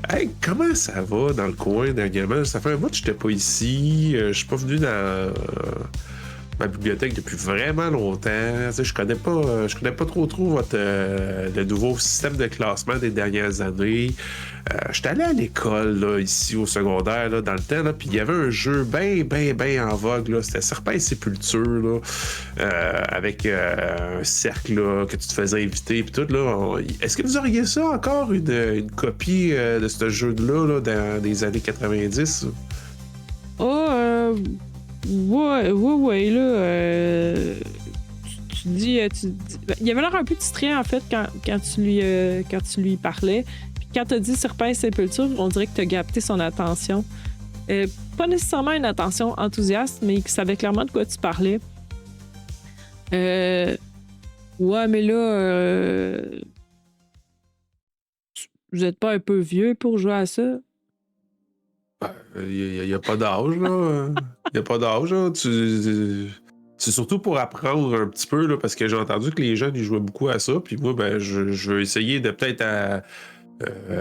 Hey, comment ça va dans le coin dernièrement? Ça fait un mois que j'étais pas ici. Je suis pas venu dans ma bibliothèque depuis vraiment longtemps. Tu sais, je connais pas trop votre le nouveau système de classement des dernières années. J'étais allé à l'école, là, ici au secondaire, là, dans le temps, là, puis il y avait un jeu bien en vogue, là. C'était Serpent et Sépulture, là, avec un cercle, là, que tu te faisais inviter, puis tout, là. Est-ce que vous auriez ça encore, une copie de ce jeu-là, là, dans les années 90? Ouais, là. Tu dis. Il avait l'air un peu distrait, en fait, quand tu lui parlais. Puis quand tu as dit Serpent et Sépulture, on dirait que tu as capté son attention. Pas nécessairement une attention enthousiaste, mais il savait clairement de quoi tu parlais. Ouais, mais là. Vous êtes pas un peu vieux pour jouer à ça? Il n'y a pas d'âge, là. Il n'y a pas d'âge, là. C'est surtout pour apprendre un petit peu, là, parce que j'ai entendu que les jeunes, ils jouaient beaucoup à ça. Puis moi, ben, je vais essayer de peut-être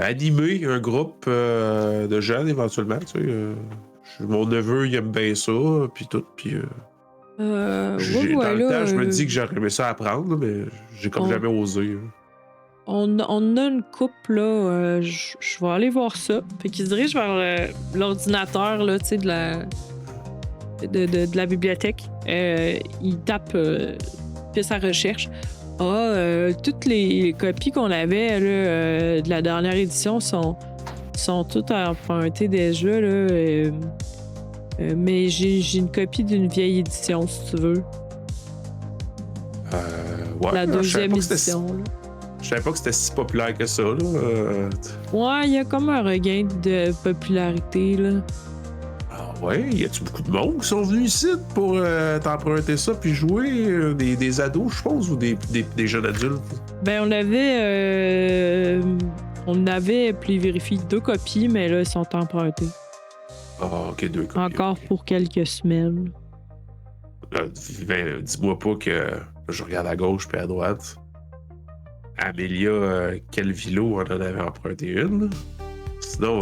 animer un groupe de jeunes, éventuellement. Tu sais, mon neveu, il aime bien ça, puis tout. Puis dans le temps, je me dis que j'aurais aimé ça apprendre, là, mais j'ai comme jamais osé. Là. On a une couple, là. Je vais aller voir ça. Fait qu'il se dirige vers l'ordinateur, là, tu sais, de la bibliothèque. Il tape fait sa recherche. Toutes les copies qu'on avait là, de la dernière édition sont toutes empruntées déjà, là. Mais j'ai une copie d'une vieille édition, si tu veux. Ouais, la deuxième édition, là. Je savais pas que c'était si populaire que ça, là. Ouais, il y a comme un regain de popularité, là. Ah ouais? Y a-tu beaucoup de monde qui sont venus ici pour t'emprunter ça puis jouer? Des ados, je pense, ou des jeunes adultes? Ben, on avait, puis vérifié 2 copies, mais là, ils sont empruntés. Ah, ok, 2 copies. Encore okay. pour quelques semaines. Dis-moi pas que je regarde à gauche puis à droite. Amélia Calvillo en avait emprunté une. Sinon,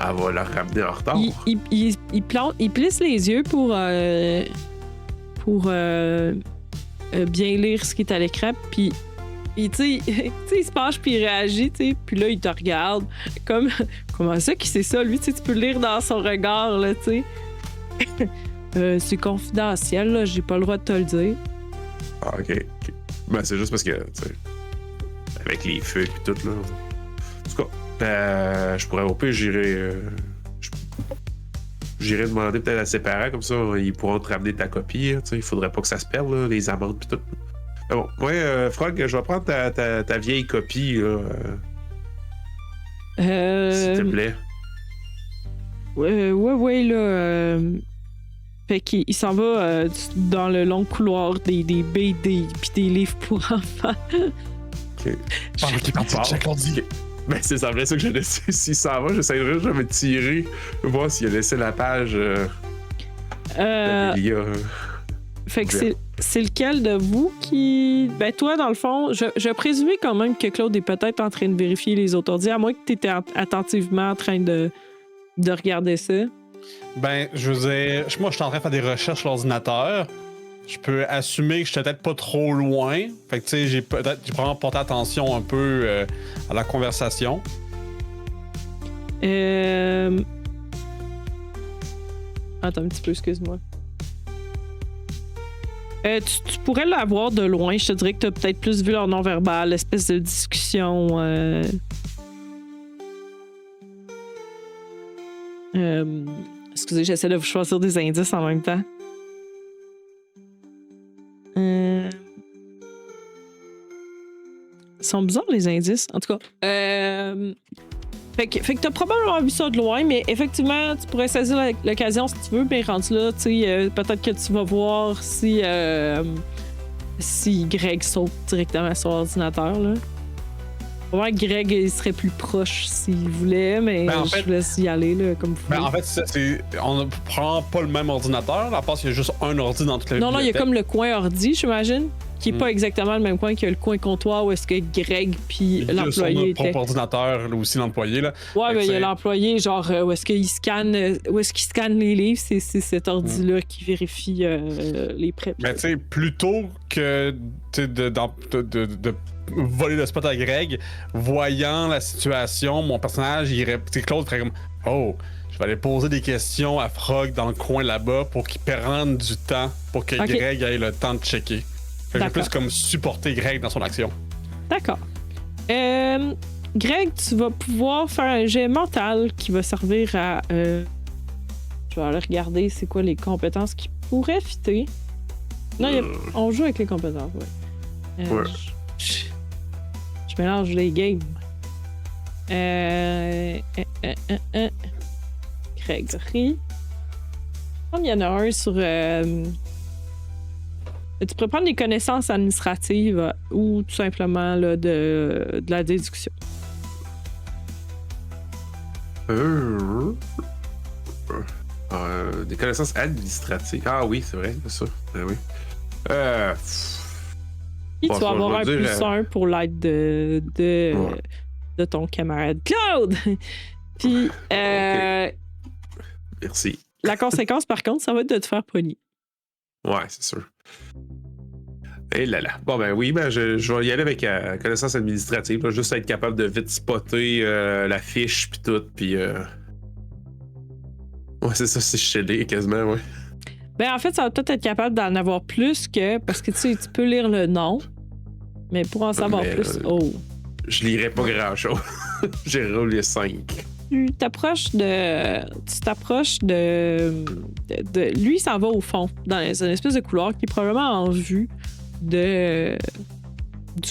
elle va la ramener en retard. Il plisse les yeux pour bien lire ce qui est à l'écran. Puis, tu sais, il se penche puis il réagit, tu sais. Puis là, il te regarde. Comment ça qu'il sait ça? Lui, tu peux le lire dans son regard, là, tu sais. C'est confidentiel, là. J'ai pas le droit de te le dire. Ah, OK. Ben, c'est juste parce que, tu sais, avec les feux et tout, là. En tout cas, je pourrais, au pire, j'irai demander peut-être à ses parents, comme ça, ils pourront te ramener ta copie. Tu sais, il faudrait pas que ça se perde, là, les amendes et tout. Mais bon, ouais, Frog, je vais prendre ta vieille copie, là. S'il te plaît. Ouais, là. Fait qu'il s'en va dans le long couloir des BD puis des livres pour enfants. OK. Ben, c'est ça, ça que j'ai laissé. S'il s'en va, j'essaierai de me tirer, voir s'il a laissé la page d'Amélia. Fait que c'est lequel de vous qui... Ben, toi, dans le fond, je présumais quand même que Claude est peut-être en train de vérifier les autres ordi, à moins que tu étais attentivement en train de regarder ça. Ben, je veux dire, moi, je suis en train de faire des recherches sur l'ordinateur. Je peux assumer que je suis peut-être pas trop loin. Fait que, tu sais, j'ai probablement porté attention un peu à la conversation. Attends un petit peu, excuse-moi. Tu pourrais l'avoir de loin. Je te dirais que t'as peut-être plus vu leur non-verbal, l'espèce de discussion. Excusez, j'essaie de vous choisir des indices en même temps. Ils sont bizarres, les indices. En tout cas. Fait que t'as probablement vu ça de loin, mais effectivement, tu pourrais saisir l'occasion si tu veux, mais rendu là, tu sais, peut-être que tu vas voir si Greg saute directement sur l'ordinateur, là. Ouais, Greg, il serait plus proche s'il voulait, mais Ben, en je fait- vous laisse y aller là, comme vous voulez. Ben, en fait, on ne prend pas le même ordinateur. À part qu'il y a juste un ordi dans toute la non, il y a bibliothèque. comme le coin ordi, j'imagine, qui est Mm. pas exactement le même coin que le coin comptoir où est-ce que Greg puis Il y a l'employé son étaient. propre ordinateur, là aussi, l'employé. Là. Ouais, Fait ben que il y a c'est- l'employé, genre, où est-ce qu'il scanne, les livres, c'est cet ordi-là qui vérifie les prêts. Mais tu sais, plutôt que tu sais, de voler le spot à Greg, voyant la situation, mon personnage, Claude ferait comme oh, je vais aller poser des questions à Frog dans le coin là-bas pour qu'il prenne du temps pour que Ok. Greg ait le temps de checker. Fait que je vais D'accord. plus comme supporter Greg dans son action. D'accord. Greg, tu vas pouvoir faire un jet mental qui va servir à. Je vais aller regarder c'est quoi les compétences qui pourraient fitter. Non, on joue avec les compétences, ouais. Ouais. Je mélange les games. Grégory. Il y en a un sur. Tu pourrais prendre des connaissances administratives ou tout simplement là, de la déduction. Des connaissances administratives. Ah oui, c'est vrai, c'est ça. Ben oui. Puis Bon, tu vas je avoir vais un dire, plus un pour l'aide Ouais. de ton camarade Claude. Puis Merci. la conséquence, par contre, ça va être de te faire pogner. Ouais, c'est sûr. Et là là. Bon, ben oui, ben je vais y aller avec connaissance administrative. Là, juste être capable de vite spotter la fiche puis tout. Puis. Ouais, c'est ça, c'est shellé quasiment, ouais. Ben, en fait, ça va peut-être être capable d'en avoir plus que. Parce que tu sais, tu peux lire le nom. Mais pour en savoir Mais, plus. Oh. Je lirais pas grand chose. J'ai roulé 5. Tu t'approches de. Lui, il s'en va au fond, dans une espèce de couloir qui est probablement en vue du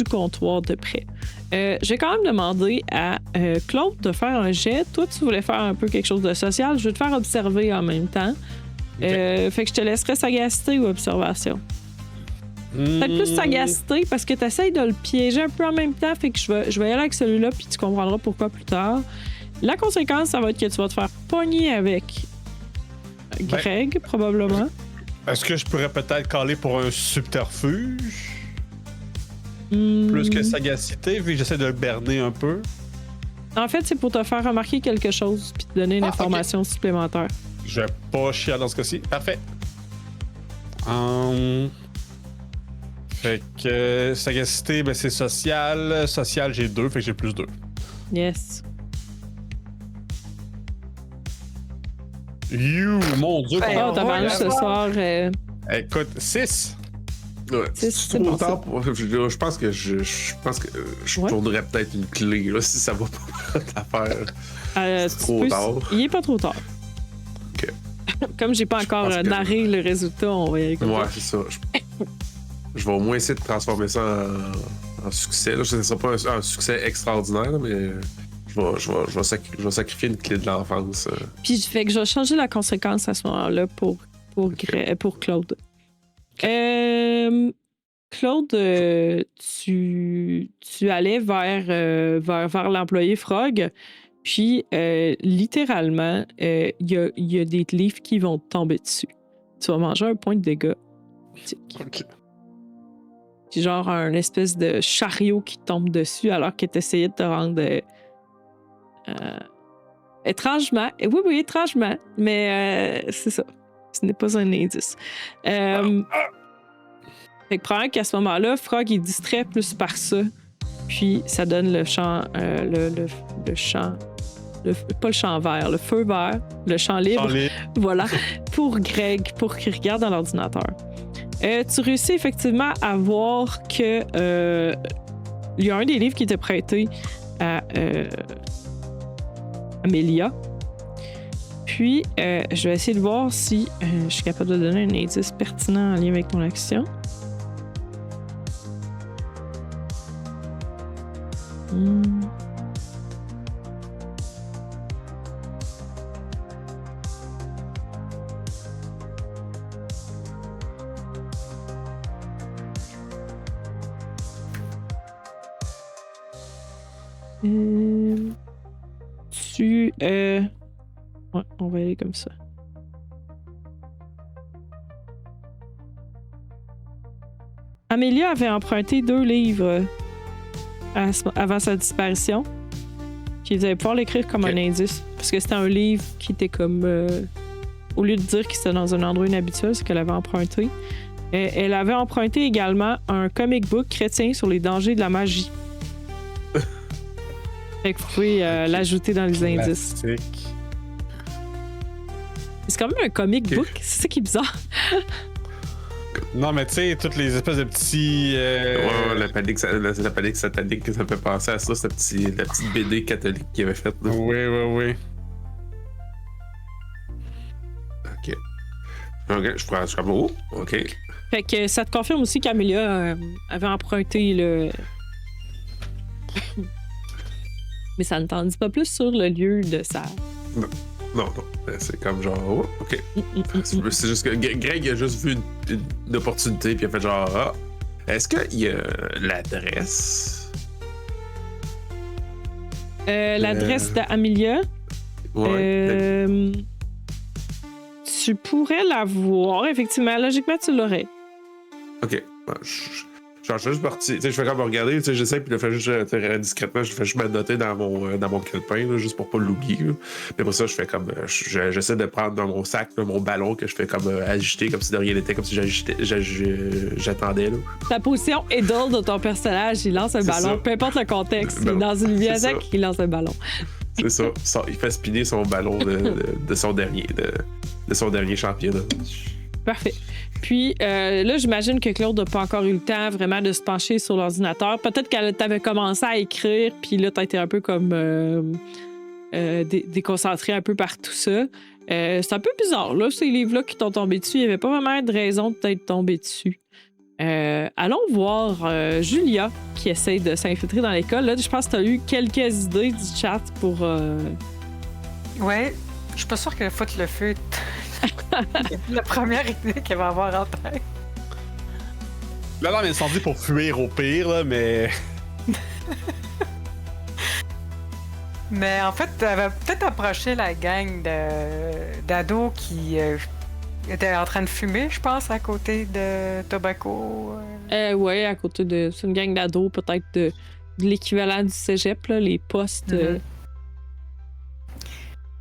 comptoir de près. Je vais quand même demander à Claude de faire un jet. Toi, tu voulais faire un peu quelque chose de social. Je vais te faire observer en même temps. Fait que je te laisserai sagacité ou observation. Peut-être plus sagacité parce que tu essaies de le piéger un peu en même temps. Fait que je vais y aller avec celui-là puis tu comprendras pourquoi plus tard. La conséquence, ça va être que tu vas te faire pogner avec Greg, probablement. Est-ce que je pourrais peut-être caler pour un subterfuge? Plus que sagacité, vu que j'essaie de le berner un peu. En fait, c'est pour te faire remarquer quelque chose puis te donner une information supplémentaire. Je vais pas chier dans ce cas-ci. Parfait. Fait que sagacité, ben c'est social. Social, j'ai 2, fait que j'ai plus 2. Yes. Mon Dieu, Ben, Oh, t'as parlé ce soir. Écoute, 6. Ouais, C'est c'est bon, trop tard pour. Je pense que je Ouais. tournerais peut-être une clé là, si ça va pas l'affaire. C'est trop tard. Il est pas trop tard. Ok. Comme j'ai pas encore pense que- narré le résultat, on va y aller comme Ouais, ça. c'est ça. Je vais au moins essayer de transformer ça en succès. Là. Ce ne sera pas un succès extraordinaire, là, mais je vais sacrifier une clé de l'enfance. Puis fait que je vais changer la conséquence à ce moment-là pour Claude. Claude, tu allais vers l'employé Frog, puis littéralement, il y a des livres qui vont te tomber dessus. Tu vas manger un point de dégâts. Ok. Puis genre un espèce de chariot qui tombe dessus alors que tu essayais de te rendre étrangement. Oui, étrangement, mais c'est ça. Ce n'est pas un indice. Fait que probablement qu'à ce moment-là, Frog est distrait plus par ça. Puis ça donne le champ. Le champ. Pas le champ vert, le feu vert, le champ libre. Voilà, pour Greg, pour qu'il regarde dans l'ordinateur. Tu réussis effectivement à voir que il y a un des livres qui était prêté à Amélia. Puis, je vais essayer de voir si je suis capable de donner un indice pertinent en lien avec ton action. Ouais, on va aller comme ça. Amelia avait emprunté 2 livres avant sa disparition. Puis vous allez pouvoir l'écrire comme un indice. Parce que c'était un livre qui était comme... au lieu de dire qu'il était dans un endroit inhabituel, c'est qu'elle avait emprunté. Elle avait emprunté également un comic book chrétien sur les dangers de la magie. Fait que vous pouvez l'ajouter dans les indices. Classique. C'est quand même un comic book. C'est ça qui est bizarre. Non, mais tu sais, toutes les espèces de petits. Ouais, la panique satanique, ça me fait penser à ça, la petite BD catholique qu'il avait faite. Oui, oui, oui. Ok, je prends comme oh, ok. Fait que ça te confirme aussi qu'Amelia avait emprunté le. Mais ça ne t'en dit pas plus sur le lieu de sa. Non, c'est comme genre, oh, ok. C'est juste que Greg a juste vu une opportunité, puis il a fait genre, ah, est-ce qu'il y a l'adresse? L'adresse d'Amelia. Ouais. Tu pourrais l'avoir, effectivement. Logiquement, tu l'aurais. Ok. Je suis juste parti. Tu sais, je fais comme regarder, tu sais, j'essaie, puis je fais juste discrètement, je fais juste m'annoter dans mon calepin, là, juste pour pas l'oublier. Là. Puis après ça, je fais comme. J'essaie de prendre dans mon sac là, mon ballon que je fais comme agiter, comme si de rien n'était, comme si j'attendais. Là. Ta position idole de ton personnage, il lance un ballon, ça. peu importe le contexte. Ben, dans une c'est bibliothèque, ça. il lance un ballon. C'est ça. Il fait spinner son ballon de son dernier. De son dernier championnat. Parfait. Puis là, j'imagine que Claude n'a pas encore eu le temps vraiment de se pencher sur l'ordinateur. Peut-être qu'elle t'avait commencé à écrire, puis là, t'as été un peu comme déconcentré un peu par tout ça. C'est un peu bizarre, là, ces livres-là qui t'ont tombé dessus. Il n'y avait pas vraiment de raison de t'être tombé dessus. Allons voir Julia qui essaie de s'infiltrer dans l'école. Là, je pense que tu as eu quelques idées du chat pour... Ouais, je suis pas sûre que le foot le feu la première idée qu'elle va avoir en tête. Là, non, mais ils sont dit pour fuir au pire, là, mais. Mais en fait, elle va peut-être approcher la gang d'ados qui étaient en train de fumer, je pense, à côté de Tobacco. ouais, à côté de... C'est une gang d'ados, peut-être de l'équivalent du cégep, là, les postes...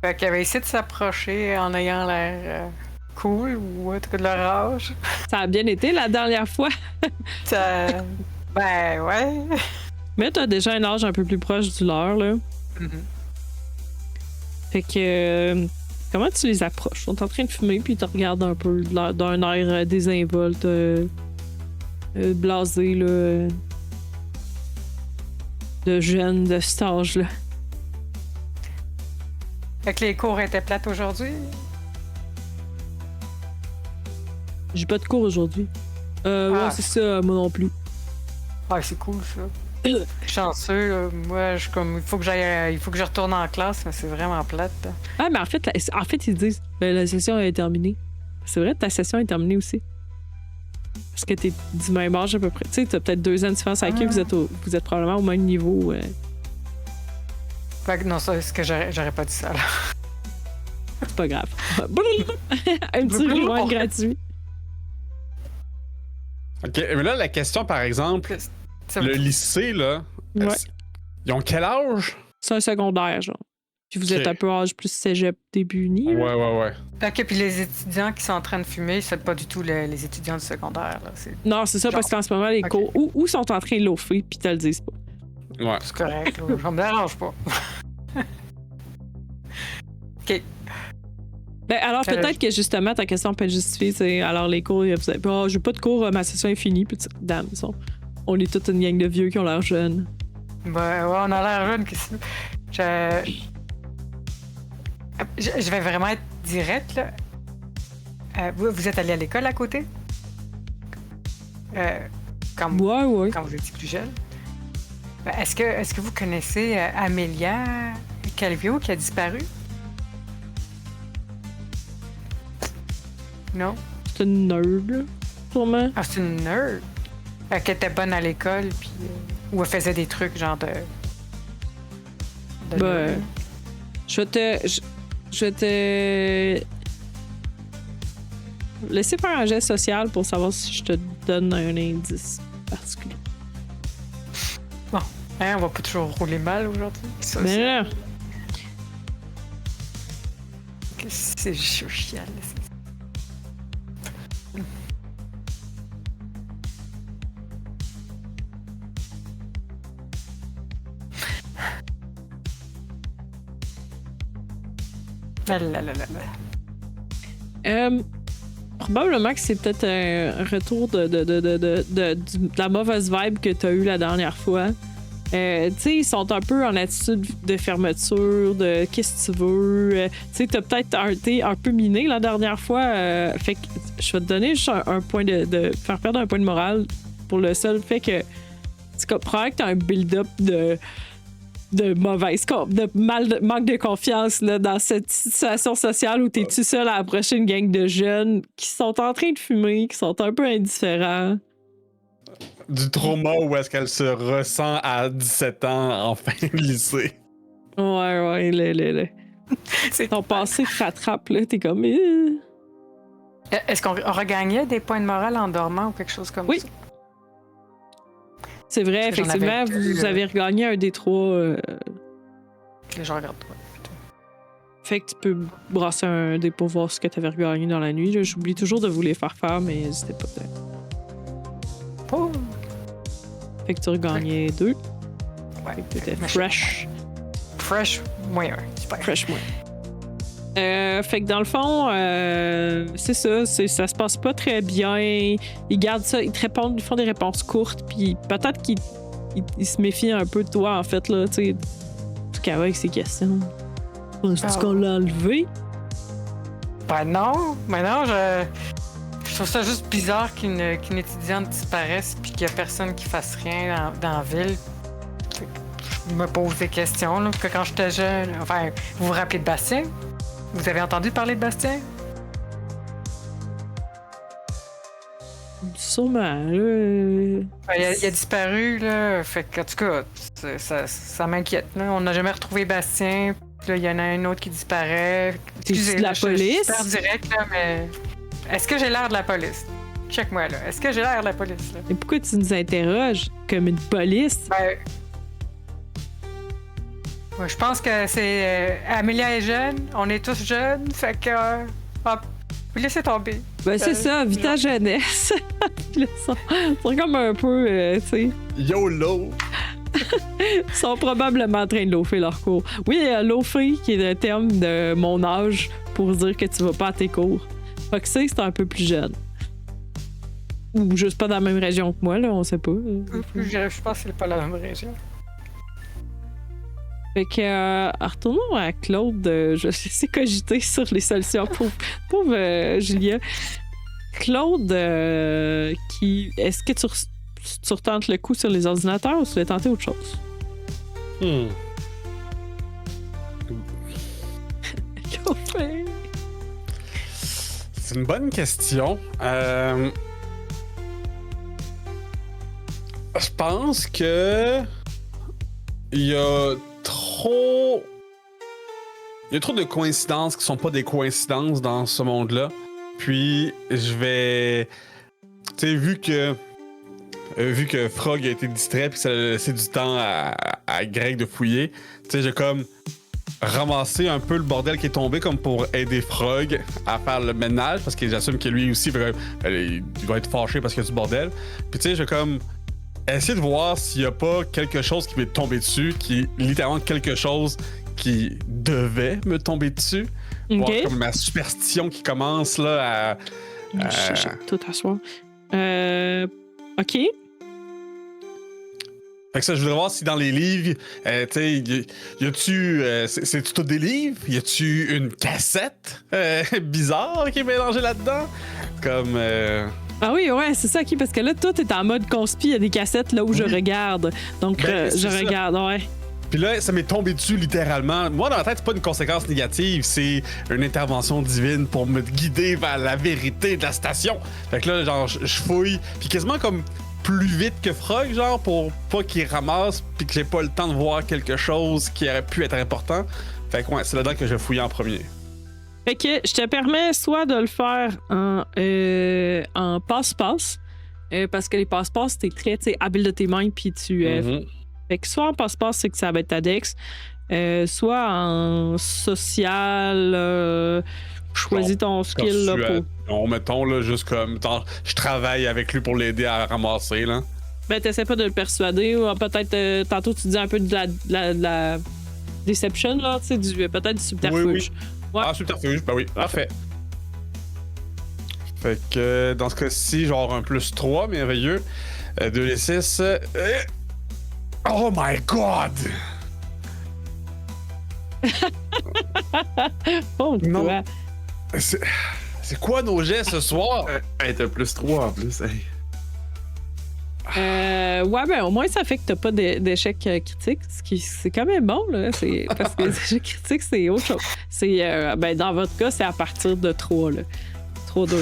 Fait qu'elle va essayer de s'approcher en ayant l'air cool ou en tout cas de leur âge. Ça a bien été la dernière fois. Ben ouais. Mais t'as déjà un âge un peu plus proche du leur, là. Fait que... comment tu les approches? Ils sont en train de fumer, puis ils te regardent un peu d'un air désinvolte, blasé, là, de jeunes de cet âge-là. Fait que les cours étaient plates aujourd'hui. J'ai pas de cours aujourd'hui. Ouais, c'est ça, moi non plus. Ouais, c'est cool, ça. Chanceux, là. Moi, je comme il faut que je retourne en classe, mais c'est vraiment plate. Là. Ah, mais en fait, ils disent la session est terminée. C'est vrai, ta session est terminée aussi. Parce que t'es du même âge à peu près. Tu sais, t'as peut-être 2 ans de différence avec eux, vous êtes probablement au même niveau. Fait que non, ça, c'est que j'aurais pas dit ça, là. C'est pas grave. Un petit rewind gratuit. Ok, mais là, la question, par exemple, le lycée, là, Ouais. Ils ont quel âge? C'est un secondaire, genre. Puis vous êtes un peu âge plus cégep début uni. Ouais. Ok, puis les étudiants qui sont en train de fumer, c'est pas du tout les étudiants du secondaire, là. Non, c'est ça, parce qu'en ce moment, les cours ou sont en train de l'offrir, puis te le disent pas. Ouais. C'est correct, là. Ça me dérange pas. Ok. Ben, alors, peut-être que justement, ta question peut être justifiée. C'est alors, les cours, vous avez pas, j'ai pas de cours, ma session est finie. Puis, dame, on est toute une gang de vieux qui ont l'air jeunes. Ben, ouais, on a l'air jeunes. Je vais vraiment être direct, là. Vous êtes allé à l'école à côté? Quand Ouais. vous étiez plus jeune? Ben, est-ce que vous connaissez Amelia Calvio qui a disparu? Non? C'est une nerd, là, sûrement. Ah, c'est une nerd? Qui était bonne à l'école, puis... ou elle faisait des trucs genre de... de Ben, là. je vais te laisser faire un geste social pour savoir si je te donne un indice particulier. Hein, on va pas toujours rouler mal aujourd'hui. Ça, Mais là, c'est social. Là, là, là, là, là. probablement que c'est peut-être un retour de la mauvaise vibe que tu as eue la dernière fois. Tu sais, ils sont un peu en attitude de fermeture, de qu'est-ce que tu veux. Tu sais, t'as peut-être été un peu miné la dernière fois. Fait que je vais te donner juste un point de faire perdre un point de morale pour le seul fait que tu comprends que t'as un build-up de manque de confiance là, dans cette situation sociale où t'es tout seul à approcher une gang de jeunes qui sont en train de fumer, qui sont un peu indifférents. Du trauma où est-ce qu'elle se ressent à 17 ans en fin de lycée. Ouais, C'est- ton passé te rattrape, là, t'es comme... Est-ce qu'on regagnait des points de morale en dormant ou quelque chose comme Oui. ça? C'est vrai, Parce que j'en effectivement, avais vous plus, avez regagné un des trois. Je regarde pas. Fait que tu peux brasser un dé pour voir ce que t'avais regagné dans la nuit. Là. J'oublie toujours de vous les faire faire, mais n'hésitez pas. Oh! Fait que tu regagnais 2. Ouais. Fait que t'étais Mais fresh. Fresh, moins un. Super. Fresh moins. Fait que dans le fond, c'est ça, ça se passe pas très bien. Ils gardent ça, ils te répondent, ils font des réponses courtes, puis peut-être qu'ils se méfient un peu de toi, en fait, là, tu sais. En tout cas, avec ces questions. Est-ce qu'on l'a enlevé? Ben non, je trouve ça juste bizarre qu'une étudiante disparaisse puis qu'il y a personne qui fasse rien dans la ville. Je me pose des questions, là, parce que quand j'étais jeune, enfin, vous vous rappelez de Bastien? Vous avez entendu parler de Bastien? Sûrement, là. Il a disparu, là, fait que, en tout cas, ça m'inquiète, là. On n'a jamais retrouvé Bastien, puis là, il y en a un autre qui disparaît. T'es-tu de la là, je suis police? super direct, là, mais... Est-ce que j'ai l'air de la police? Check-moi, là. Est-ce que j'ai l'air de la police, là? Et pourquoi tu nous interroges comme une police? Ben... Ouais, je pense que c'est... Amélia est jeune, on est tous jeunes, fait que... hop, laissez tomber. Ben, c'est ça, vita jeunesse. Puis là, ils sont comme un peu, tu sais... YOLO! Ils sont probablement en train de loafer leur cours. Oui, loafer, qui est le terme de mon âge pour dire que tu vas pas à tes cours. Foxy, c'est un peu plus jeune. Ou juste pas dans la même région que moi, là, on sait pas. Je pense que c'est pas la même région. Fait que, retournons à Claude. Je sais cogiter sur les solutions. Pauvre Julia. Claude, est-ce que tu retentes le coup sur les ordinateurs ou tu veux tenter autre chose? C'est une bonne question. Je pense que il y a trop de coïncidences qui sont pas des coïncidences dans ce monde-là. Puis je vais, tu sais, vu que Frog a été distrait puis ça a laissé du temps à Greg de fouiller, tu sais, j'ai comme ramasser un peu le bordel qui est tombé comme pour aider Frog à faire le ménage parce que j'assume que lui aussi il va être fâché parce qu'il y a du bordel. Puis tu sais, je vais comme essayer de voir s'il y a pas quelque chose qui m'est tombé dessus, qui est littéralement quelque chose qui devait me tomber dessus. Ok. Voir comme ma superstition qui commence là à... Je tout asseoir. OK. Fait que ça, je voudrais voir si dans les livres, tu sais, y a-tu. C'est-tu tout des livres? Y a-tu une cassette bizarre qui est mélangée là-dedans? Comme. Ah oui, ouais, c'est ça, OK, parce que là, tout est en mode conspi, il y a des cassettes là où je regarde. Donc, Ben, je c'est ça. regarde, ouais. Puis là, ça m'est tombé dessus littéralement. Moi, dans ma tête, c'est pas une conséquence négative, c'est une intervention divine pour me guider vers la vérité de la station. Fait que là, genre, je fouille, puis quasiment comme plus vite que Frog, genre, pour pas qu'il ramasse, puis que j'ai pas le temps de voir quelque chose qui aurait pu être important. Fait que ouais, c'est là-dedans que je fouille en premier. Fait que je te permets soit de le faire en passe-passe, parce que les passe-passe, t'es très habile de tes mains, puis tu. Fait que soit en passe-passe, c'est que ça va être ta dex, soit en social, choisis ton skill là, pour. Non, mettons, là, juste comme. Je travaille avec lui pour l'aider à ramasser, là. Ben, t'essaies pas de le persuader, ou peut-être, tantôt, tu dis un peu de la deception, là, tu sais, peut-être du subterfuge. Oui. Ouais. Ah, subterfuge, ben oui, parfait. Fait que dans ce cas-ci, genre un +3, merveilleux. 2 et 6. Oh my god! Oh, Non. quoi? C'est quoi nos jets ce soir? Hey, t'as +3 en plus. Hey. Ouais, ben au moins ça fait que t'as pas d'échecs critiques, ce qui c'est quand même bon, là. Parce que les échecs critiques, c'est autre chose. Ben, dans votre cas, c'est à partir de 3, là. 3-2,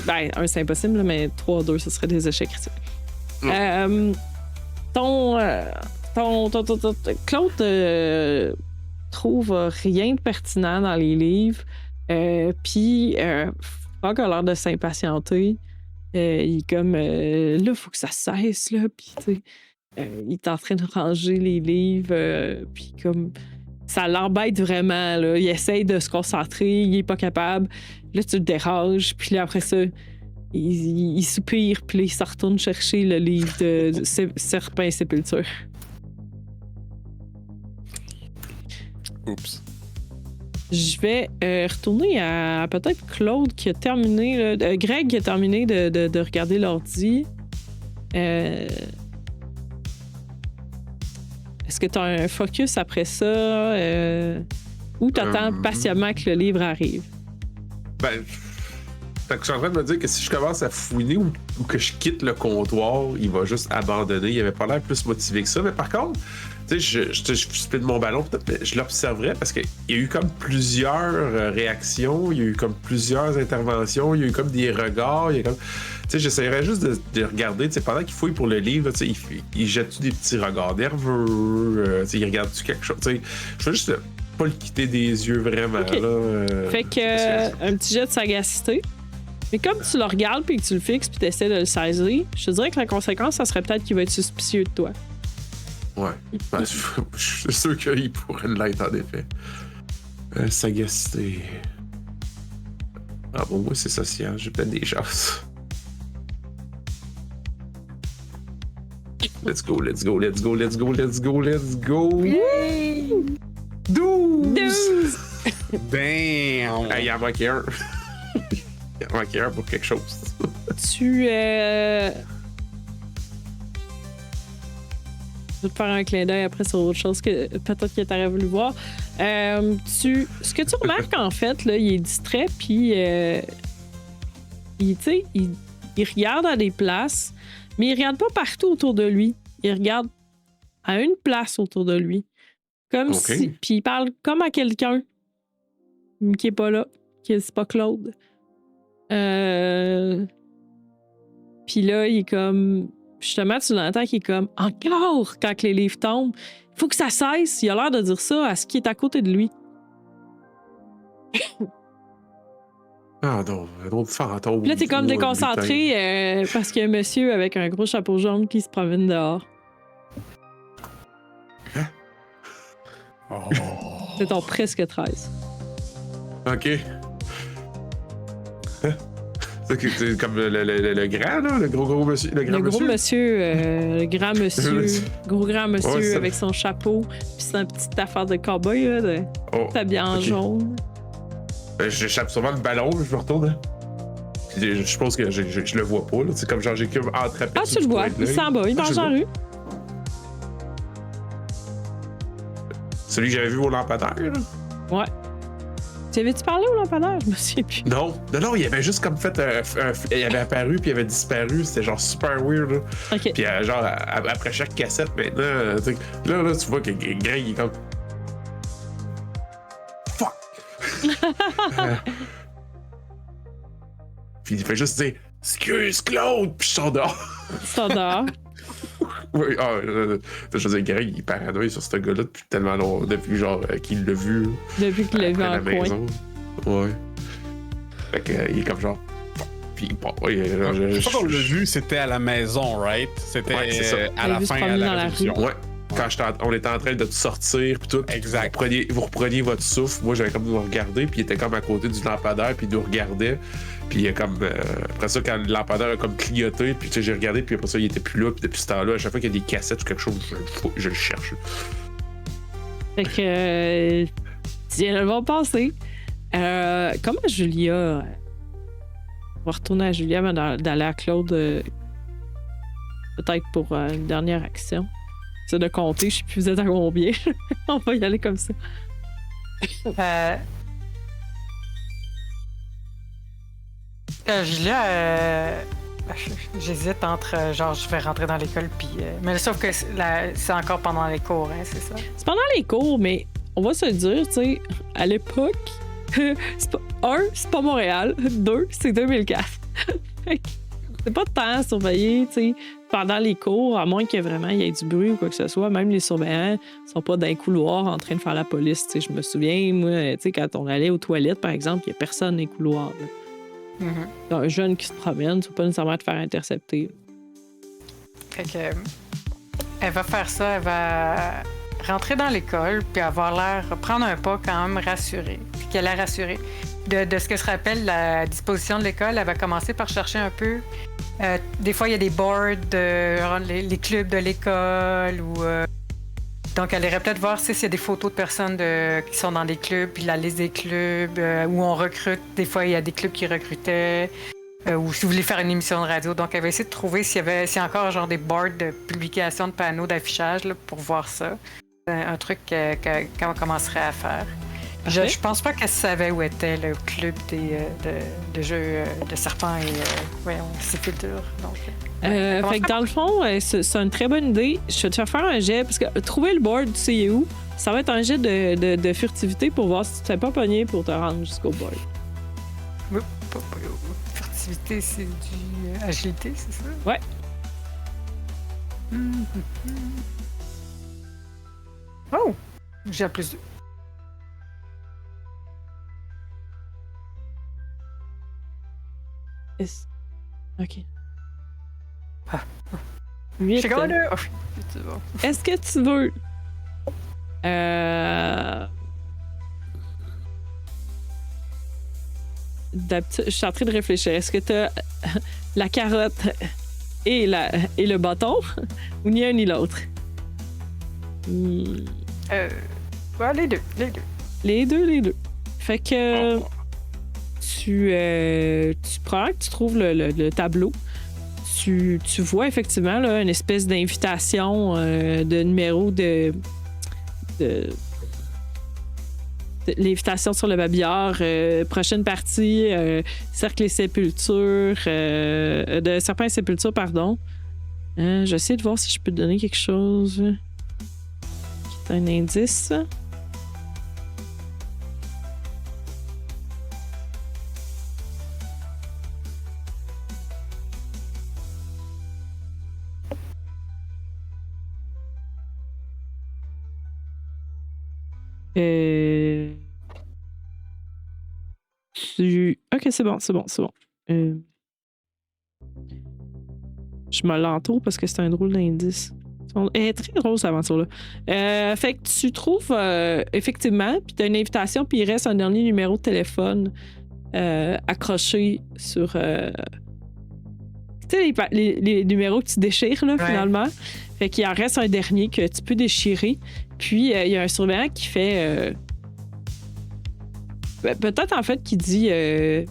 ben, 1 c'est impossible, là, mais 3-2, ce serait des échecs critiques. Claude trouve rien de pertinent dans les livres, puis Frog a l'air de s'impatienter. Il est comme là, faut que ça cesse, là. Puis, tu sais, il est en train de ranger les livres, puis comme ça l'embête vraiment, là. Il essaye de se concentrer, il est pas capable. Là, tu le déranges, puis là, après ça, il soupire, puis là, il se retourne chercher le livre de Serpent et Sépulture. Oups. Je vais retourner à peut-être Claude qui a terminé, là, Greg qui a terminé de regarder l'ordi. Est-ce que tu as un focus après ça ou tu attends patiemment que le livre arrive? Ben, fait que je suis en train de me dire que si je commence à fouiner ou que je quitte le comptoir, il va juste abandonner. Il avait pas l'air plus motivé que ça. Mais par contre, tu sais, je split mon ballon, peut-être, je l'observerais parce qu'il y a eu comme plusieurs réactions, il y a eu comme plusieurs interventions, il y a eu comme des regards, il y a comme... Tu sais, j'essaierais juste de regarder, tu sais, pendant qu'il fouille pour le livre, tu sais, il jette-tu des petits regards nerveux, tu sais, il regarde-tu quelque chose, tu sais, je veux juste pas le quitter des yeux vraiment, okay. Là. Fait que, un petit jet de sagacité. Mais comme tu le regardes puis que tu le fixes puis tu essaies de le saisir, je te dirais que la conséquence, ça serait peut-être qu'il va être suspicieux de toi. Ouais. Ben, je suis sûr qu'il pourrait l'être, en effet. Sagacité. Ah bon, moi, c'est social. J'ai peut-être des chances. Let's go, let's go, let's go, let's go, let's go, let's go. Yay! 12! Damn! Il en manquait un. Il en manquait un pour quelque chose. Tu je vais te faire un clin d'œil après sur autre chose que peut-être que tu aurais voulu voir. Ce que tu remarques, en fait, là, il est distrait, puis il regarde à des places, mais il regarde pas partout autour de lui. Il regarde à une place autour de lui. Comme si... Puis il parle comme à quelqu'un qui est pas là, c'est pas Claude. Puis là, il est comme... Justement, tu l'entends qui est comme « Encore! » quand les livres tombent. Il faut que ça cesse. Il a l'air de dire ça à ce qui est à côté de lui. Ah non, un autre fantôme. Puis là, t'es comme déconcentré parce qu'il y a un monsieur avec un gros chapeau jaune qui se promène dehors. Hein? Oh. C'est ton presque 13. OK. Hein? C'est comme le grand, là, le gros monsieur. Le grand monsieur ouais, avec son chapeau puis sa petite affaire de cow-boy, là, s'habiller en jaune. J'échappe souvent le ballon, je me retourne. Hein. Je pense que je le vois pas, là. C'est comme genre j'ai comme attrapé. Ah, tu le vois, il s'en va, il marche en rue. Celui que j'avais vu au lampadaire, là? Ouais. T'avais-tu parlé au lampadaire? Je me souviens plus. Non, il avait juste comme fait il avait apparu puis il avait disparu. C'était genre super weird. Là. OK. Puis genre, après chaque cassette, maintenant, là, tu vois que Greg, il est comme... Fuck! Puis il fait juste dire « Excuse Claude! » Puis je sors dehors. Ça dehors. Oui, je veux dire, Greg, il est paranoïa sur ce gars-là depuis tellement longtemps, depuis genre qu'il l'a vu. Depuis qu'il l'a vu à la en coin. maison. Ouais. Fait que, il est comme genre... Puis il part. La fois qu'on l'a vu, c'était à la maison, right? C'était Ouais, c'est ça. à la T'as vu se fin, à promener la dans la résolution. Ouais. Quand on était en train de sortir, puis tout. Exact. Vous repreniez votre souffle. Moi, j'avais comme de vous regarder, puis il était comme à côté du lampadaire, puis il nous regardait. Puis comme, après ça, quand le lampadaire a comme clignoté, puis tu sais, j'ai regardé, puis après ça, il était plus là. Puis depuis ce temps-là, à chaque fois qu'il y a des cassettes ou quelque chose, je le cherche. Fait que. Elles vont passer. Comment Julia. On va retourner à Julia avant d'aller à Claude. Peut-être pour une dernière action. C'est de compter, je sais plus vous êtes à combien. On va y aller comme ça. Julia, j'hésite entre genre je vais rentrer dans l'école puis. Mais sauf que c'est encore pendant les cours, hein, c'est ça? C'est pendant les cours, mais on va se le dire, tu sais, à l'époque, c'est pas Montréal. 2, c'est 2004. C'est pas de temps à surveiller, tu sais, pendant les cours, à moins qu'il y ait vraiment il y ait du bruit ou quoi que ce soit. Même les surveillants sont pas dans les couloirs en train de faire la police. Tu sais, je me souviens, moi, tu sais, quand on allait aux toilettes, par exemple, il y a personne dans les couloirs. Là. Mm-hmm. Un jeune qui se promène, tu vas pas nécessairement te faire intercepter. Fait que. Elle va faire ça, elle va rentrer dans l'école, puis avoir l'air, prendre un pas quand même rassurée, puis qu'elle est rassurée. De ce que se rappelle la disposition de l'école, elle va commencer par chercher un peu. Des fois, il y a des boards, les clubs de l'école, ou donc elle irait peut-être voir s'il y a des photos de personnes qui sont dans des clubs, puis la liste des clubs où on recrute. Des fois, il y a des clubs qui recrutaient, ou si vous voulez faire une émission de radio. Donc, elle va essayer de trouver s'il y a encore genre des boards de publication de panneaux d'affichage là, pour voir ça. C'est un truc qu'on commencerait à faire. Je pense pas qu'elle savait où était le club de jeux de serpents et sépultures. Fait que dans le fond, c'est une très bonne idée. Je vais te faire un jet, parce que trouver le board, tu sais où, ça va être un jet de furtivité pour voir si tu te fais pas pogner pour te rendre jusqu'au board. Oui, furtivité, c'est du agilité, c'est ça? Ouais. Oh! J'ai un plus 2. OK. Ah. 8. J'ai gagné! Oh, c'est bon. Est-ce que tu veux... D'habitude, je suis en train de réfléchir. Est-ce que tu as la carotte et le bâton ou ni un ni l'autre? Ouais, les deux. Les deux. Fait que tu prends, tu trouves le tableau. Tu vois effectivement là, une espèce d'invitation de numéro de l'invitation sur le babillard, prochaine partie, cercle et sépulture, de serpent et sépulture, pardon. J'essaie de voir si je peux te donner quelque chose qui est un indice. Ok, c'est bon. Je me l'entoure parce que c'est un drôle d'indice. Elle est très drôle, cette aventure-là. Fait que tu trouves, effectivement, puis tu as une invitation, puis il reste un dernier numéro de téléphone accroché sur... tu sais, les numéros que tu déchires, là, finalement. Fait qu'il en reste un dernier que tu peux déchirer. Puis, il y a un surveillant qui fait... peut-être, en fait, qui dit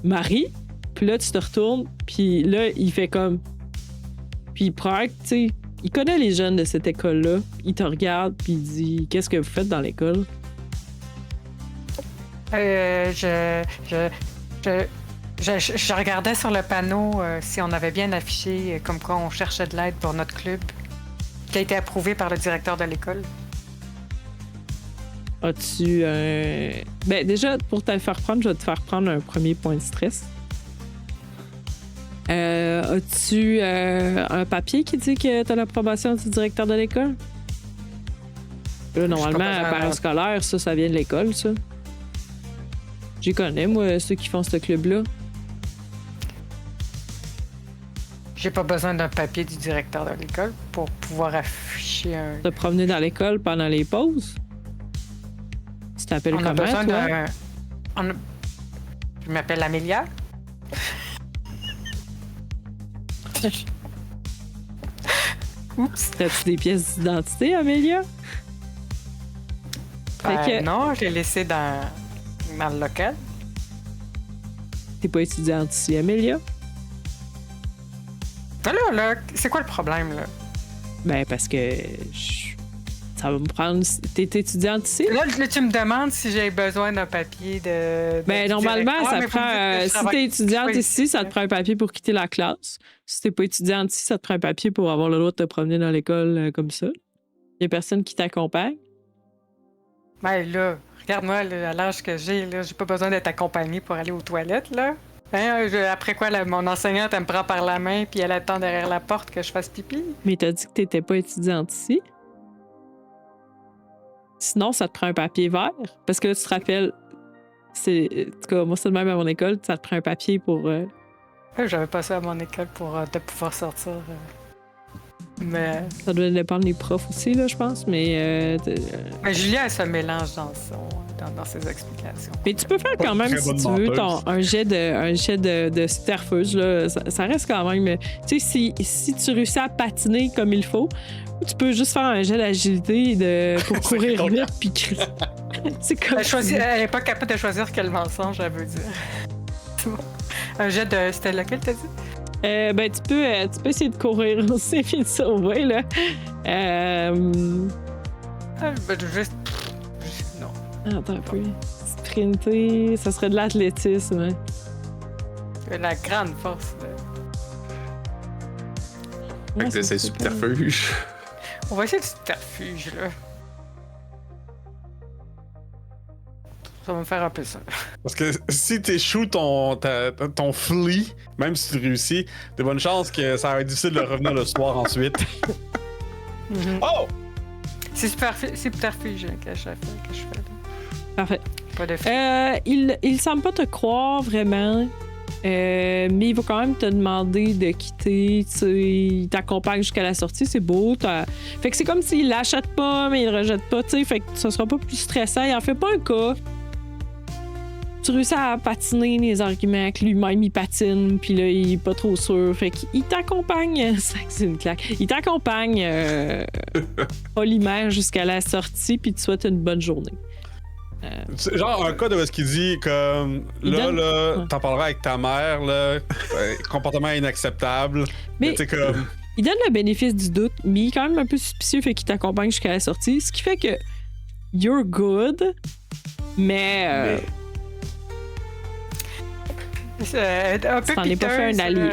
Marie. Puis là, tu te retournes. Puis là, il fait comme... Puis il prend, tu sais... Il connaît les jeunes de cette école-là. Il te regarde, puis il dit « Qu'est-ce que vous faites dans l'école? » Je regardais sur le panneau si on avait bien affiché comme quoi on cherchait de l'aide pour notre club, qui a été approuvé par le directeur de l'école. As-tu Ben déjà, pour te le faire prendre, je vais te faire prendre un premier point de stress. As-tu un papier qui dit que tu as l'approbation du directeur de l'école? Là, normalement, parascolaire, ça vient de l'école, ça. J'y connais, moi, ceux qui font ce club-là. J'ai pas besoin d'un papier du directeur de l'école pour pouvoir afficher un... Te promener dans l'école pendant les pauses? Tu t'appelles On a comment, besoin toi? Je m'appelle Amélia. Oups. T'as-tu des pièces d'identité, Amélia? Fait que- Non, je l'ai laissé dans le local. T'es pas étudiante ici, Amélia? Là, c'est quoi le problème, là? Ben, parce que ça va me prendre... T'es étudiante ici? Là, tu me demandes si j'ai besoin d'un papier de Ben, normalement, directeur, ça mais vous me prend... dites que je si travaille- t'es étudiante Oui. ici, ça te prend un papier pour quitter la classe. Si t'es pas étudiante ici, ça te prend un papier pour avoir le droit de te promener dans l'école comme ça. Il y a personne qui t'accompagne. Ben là, regarde-moi, là, à l'âge que j'ai pas besoin d'être accompagnée pour aller aux toilettes, là. Hein, après quoi, mon enseignante, elle me prend par la main puis elle attend derrière la porte que je fasse pipi. Mais t'as dit que t'étais pas étudiante ici. Sinon, ça te prend un papier vert. Parce que là, tu te rappelles... En tout cas, moi, c'est le même à mon école. Ça te prend un papier pour... J'avais pas ça à mon école pour de pouvoir sortir. Mais Ça doit dépendre des profs aussi, là, je pense. Mais Julia, elle se mélange dans ses explications. mais tu peux faire quand même, Très si bonne tu veux, menteuse. un jet de subterfuge. Là. Ça reste quand même... Tu sais, si tu réussis à patiner comme il faut, tu peux juste faire un jet d'agilité pour courir ton vite. Puis c'est comme... Elle est pas capable de choisir quel mensonge elle veut dire. C'est bon. Un jet de... C'était lequel, t'as dit? Ben, tu peux essayer de courir aussi puis de sauver, là. Ben, juste... Non. Attends un peu. Sprinter, ça serait de l'athlétisme. Hein. La grande force. Fait Ouais, que c'est subterfuge. On va essayer du subterfuge, là. Ça va me faire un peu ça. Parce que si t'échoues ton flee, même si tu réussis, t'as bonne chance que ça va être difficile de revenir le soir ensuite. Oh! C'est subterfuge hein, que je fais. Là. Parfait. Pas de fait. Il semble pas te croire vraiment, mais il va quand même te demander de quitter. Tu sais, il t'accompagne jusqu'à la sortie, c'est beau. Fait que c'est comme s'il l'achète pas, mais il le rejette pas. Tu sais, fait que ça sera pas plus stressant. Il en fait pas un cas. Tu réussis à patiner les arguments que lui-même il patine, puis là il est pas trop sûr. Fait qu'il t'accompagne. C'est une claque. Il t'accompagne poliment jusqu'à la sortie, puis tu souhaites une bonne journée. C'est genre un cas de ce qu'il dit comme Il là, donne- là, Ouais. t'en parleras avec ta mère, là, comportement inacceptable. Mais- Tu sais, comme. Il donne le bénéfice du doute, mais il est quand même un peu suspicieux, fait qu'il t'accompagne jusqu'à la sortie. Ce qui fait que you're good, mais Un peu t'en es pas fait un piteuse, allié.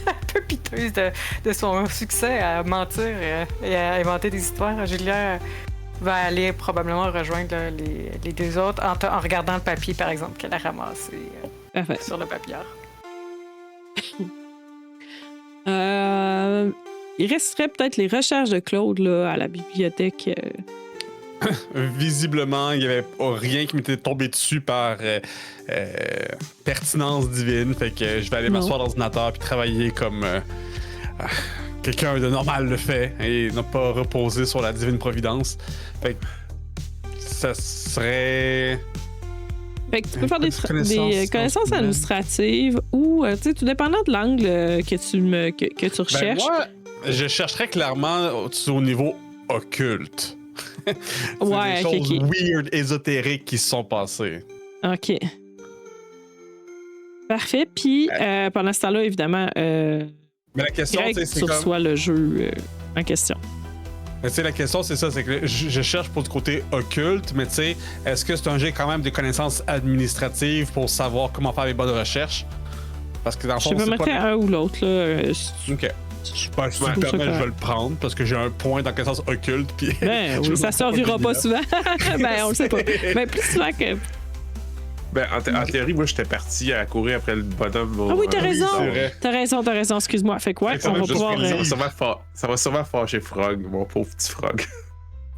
un peu piteuse de son succès à mentir et à inventer des histoires. Julia va aller probablement rejoindre là, les deux autres en regardant le papier, par exemple, qu'elle a ramassé parfait. sur le papier. Il resterait peut-être les recherches de Claude là, à la bibliothèque. Visiblement, il n'y avait rien qui m'était tombé dessus par pertinence divine. Fait que je vais aller Non. m'asseoir dans l'ordinateur puis travailler comme quelqu'un de normal le fait et ne pas reposer sur la divine providence. Fait que ça serait. Fait que tu peux faire des Connaissances connaissances administratives ou, tu sais, tout dépendant de l'angle que tu recherches. Ben moi, je chercherais clairement au niveau occulte. C'est Ouais, des ok, choses ok. weird, ésotériques qui se sont passées. OK. Parfait. Puis, pendant ce temps-là, évidemment, Mais la question, Greg, tu sais, c'est tu comme. reçois le jeu en question. Mais tu sais, la question, c'est ça, c'est que je cherche pour du côté occulte, mais tu sais, est-ce que c'est un jet quand même de connaissances administratives pour savoir comment faire les bonnes recherches? Parce que dans le Je fond, peux c'est mettre pas... un ou l'autre, là. Ok. Ben, si tu me permets, je vais le prendre parce que j'ai un point dans connaissances occultes. Puis Ben oui, ça servira pas souvent. Ben, on le sait pas. Ben, plus souvent que. Ben, en théorie, moi, j'étais parti à courir après le bonhomme. Ah oui, t'as raison. c'est vrai. T'as raison, excuse-moi. Fait que ouais, Ça on va va juste- pouvoir. ça va sûrement fâcher Frog, mon pauvre petit Frog.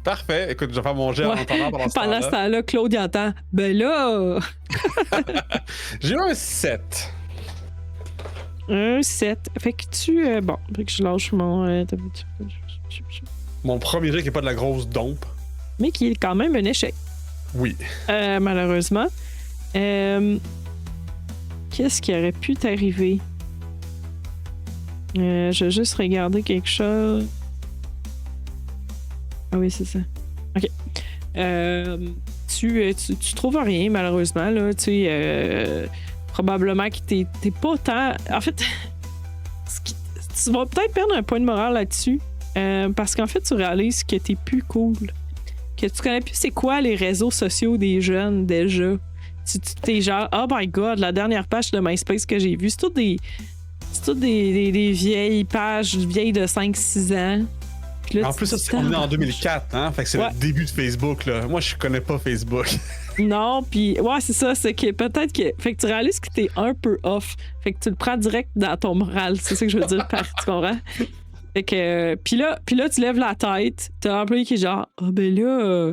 Parfait. Écoute, je vais faire mon jet en Ouais. attendant pendant ce Pendant ce temps-là. temps-là, Claude il entend. Ben là, J'ai eu un 7. un 7. Fait que tu. Bon, fait que je lâche mon. Mon premier jet qui est pas de la grosse dompe. Mais qui est quand même un échec. Oui. Malheureusement. Qu'est-ce qui aurait pu t'arriver? Je vais juste regarder quelque chose. Ah oui, c'est ça. OK. Tu trouves rien, malheureusement. Là. Probablement que t'es pas tant... En fait, tu vas peut-être perdre un point de morale là-dessus. Parce qu'en fait, tu réalises que t'es plus cool. Que tu connais plus c'est quoi les réseaux sociaux des jeunes déjà. T'es genre, oh my god, la dernière page de MySpace que j'ai vue, c'est toutes des vieilles pages, vieilles de 5-6 ans. Puis là, En plus, ça, on est en 2004, hein? Fait que c'est Ouais. le début de Facebook, là. Moi, je connais pas Facebook. Non, puis ouais, c'est ça, c'est que peut-être que. Fait que tu réalises que t'es un peu off. Fait que tu le prends direct dans ton moral, c'est ça que je veux dire par. Tu comprends? Fait que. Puis là, tu lèves la tête, t'as un employé qui est genre, ah ben là.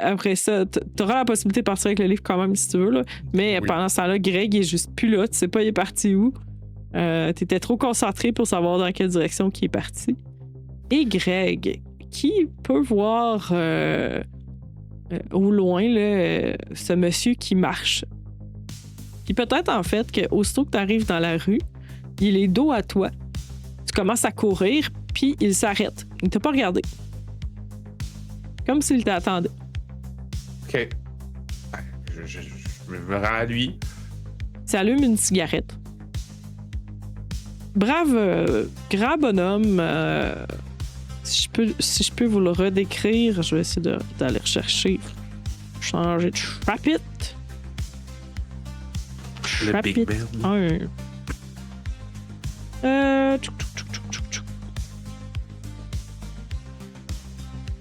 Après ça, t'auras la possibilité de partir avec le livre quand même si tu veux, là. Mais Oui. pendant ce temps-là, Greg il est juste plus là, tu sais pas il est parti où. T'étais trop concentré pour savoir dans quelle direction il est parti. Et Greg, qui peut voir au loin là, ce monsieur qui marche. Puis peut-être en fait que aussitôt que tu arrives dans la rue, il est dos à toi. Tu commences à courir, puis il s'arrête. Il t'a pas regardé. Comme s'il t'attendait. OK. Je me rends à lui. Tu allumes une cigarette. Brave, grand bonhomme. Si je peux vous le redécrire, je vais essayer d'aller rechercher. Changer de chapitre. Le Big Ben. 1.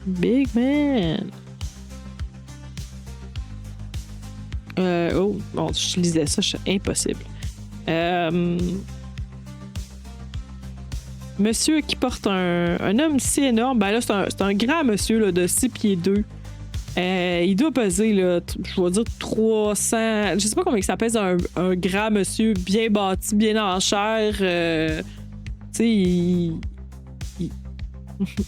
Big Man. Oh, bon, je lisais ça, c'est impossible. Monsieur qui porte un homme si énorme, ben là, c'est un grand monsieur là, de 6 pieds 2. Il doit peser, là, je vais dire 300. Je sais pas combien ça pèse un grand monsieur bien bâti, bien en chair. Tu sais,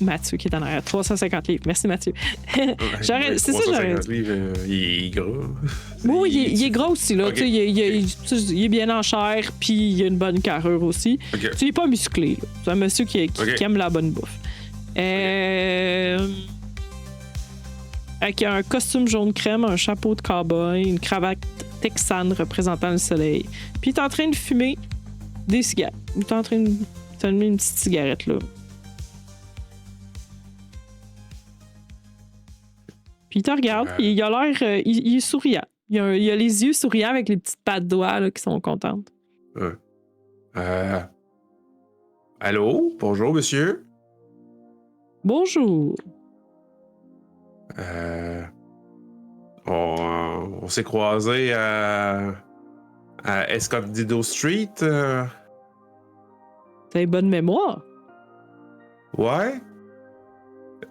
Mathieu qui est en arrière. 350 livres. Merci, Mathieu. C'est ça, j'aurais 350 livres, il est gras. Oui, il est gros aussi, là. Ok. Tu sais, il est bien en chair, puis il a une bonne carrure aussi. OK. Tu sais, il est pas musclé, là. C'est un monsieur qui aime la bonne bouffe. Avec un costume jaune crème, un chapeau de cowboy, une cravate texane représentant le soleil. Puis il est en train de fumer des cigarettes. Il est en train de s'allumer une petite cigarette, là. Puis il te regarde, puis il a l'air... il est souriant. Il a les yeux souriants avec les petites pattes doigts là, qui sont contentes. Allô? Bonjour, monsieur. Bonjour. On s'est croisés à Escondido Street. T'as une bonne mémoire. Ouais.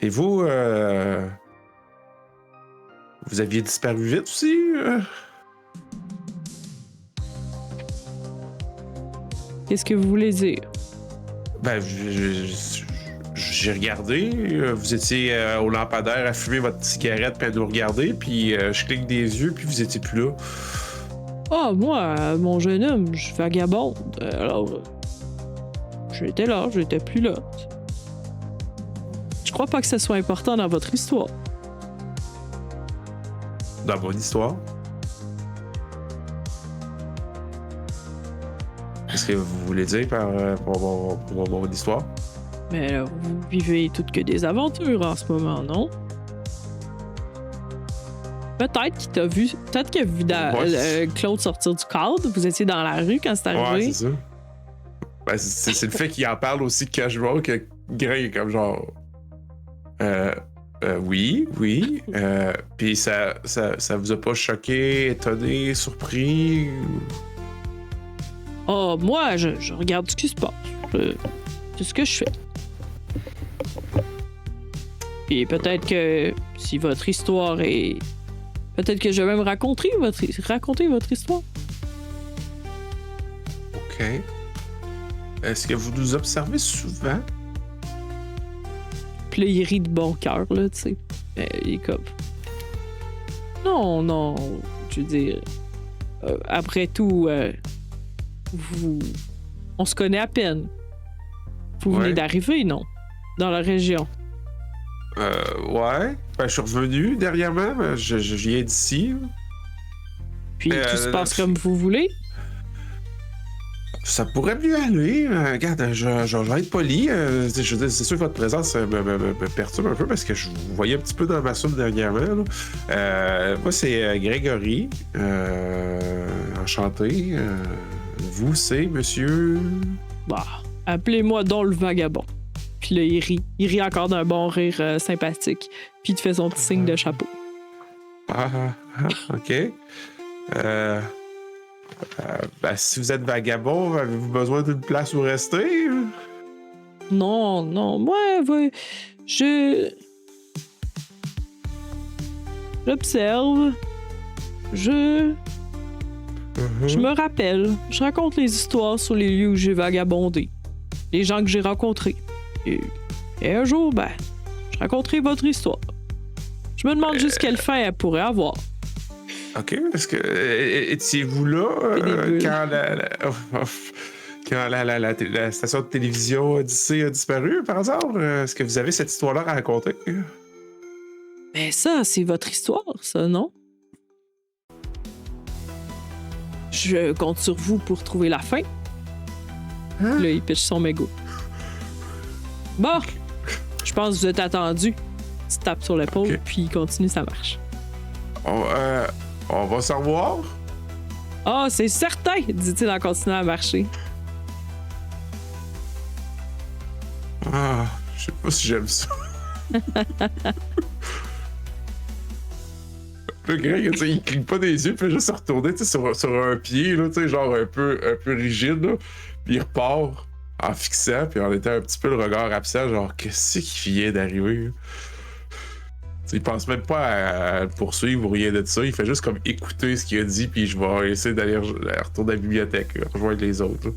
Et vous, vous aviez disparu vite aussi? Qu'est-ce que vous voulez dire? Ben, j'ai regardé. Vous étiez au lampadaire à fumer votre cigarette puis à nous regarder. Puis je clique des yeux puis vous étiez plus là. Ah, moi, mon jeune homme, je vagabonde. Alors, j'étais là, j'étais plus là. Je crois pas que ce soit important dans votre histoire. Dans mon histoire. Qu'est-ce que vous voulez dire par pour mon histoire? Mais là, vous vivez toutes que des aventures en ce moment, non? Peut-être qu'il t'a vu. Peut-être qu'il a vu Claude sortir du cadre. Vous étiez dans la rue quand c'est arrivé. Ouais, c'est ça. Ben, c'est le fait qu'il en parle aussi casual que Greg est comme genre. Oui. Puis ça vous a pas choqué, étonné, surpris? Oh, moi, je regarde ce qui se passe. C'est ce que je fais. Puis peut-être que si votre histoire est. Peut-être que je vais même raconter votre histoire. OK. Est-ce que vous nous observez souvent? Puis là, il rit de bon cœur, là, tu sais. Il est comme. Non, je veux dire. Après tout, on se connaît à peine. Vous venez d'arriver, non? Dans la région. Ouais. Ben, je suis revenu dernièrement, mais je viens d'ici. Puis tout se passe comme vous voulez? Ça pourrait mieux aller. Regarde, je vais être poli. C'est sûr que votre présence me perturbe un peu parce que je vous voyais un petit peu dans ma soupe dernièrement. Là. Moi, c'est Grégory. Enchanté. Vous, c'est monsieur... Bah, appelez-moi donc le vagabond. Puis là, il rit. Il rit encore d'un bon rire sympathique. Puis il te fait son petit signe de chapeau. OK. Ben, si vous êtes vagabond, avez-vous besoin d'une place où rester? Non, moi, j'observe. Je me rappelle. Je raconte les histoires sur les lieux où j'ai vagabondé. Les gens que j'ai rencontrés. Et un jour, ben, je raconterai votre histoire. Je me demande juste quelle fin elle pourrait avoir. OK, est-ce que... Étiez-vous là quand la station de télévision Odyssée a disparu, par hasard? Est-ce que vous avez cette histoire-là à raconter? Ben ça, c'est votre histoire, ça, non? Je compte sur vous pour trouver la fin. Hein? Là, il pitche son mégot. Bon, je pense que vous êtes attendu. Il se tape sur l'épaule, OK. puis il continue sa marche. On va se revoir? Ah, c'est certain, dit-il en continuant à marcher. Ah, je sais pas si j'aime ça. Le Greg, tu sais, il cligne pas des yeux, puis il fait juste se retourner sur un pied, là, tu sais, genre un peu rigide, là, puis il repart en fixant, puis en étant un petit peu le regard absent, genre, qu'est-ce qui vient d'arriver? Il pense même pas à le poursuivre ou rien de ça, il fait juste comme écouter ce qu'il a dit, puis je vais essayer d'aller retourner à la bibliothèque, rejoindre les autres. Là.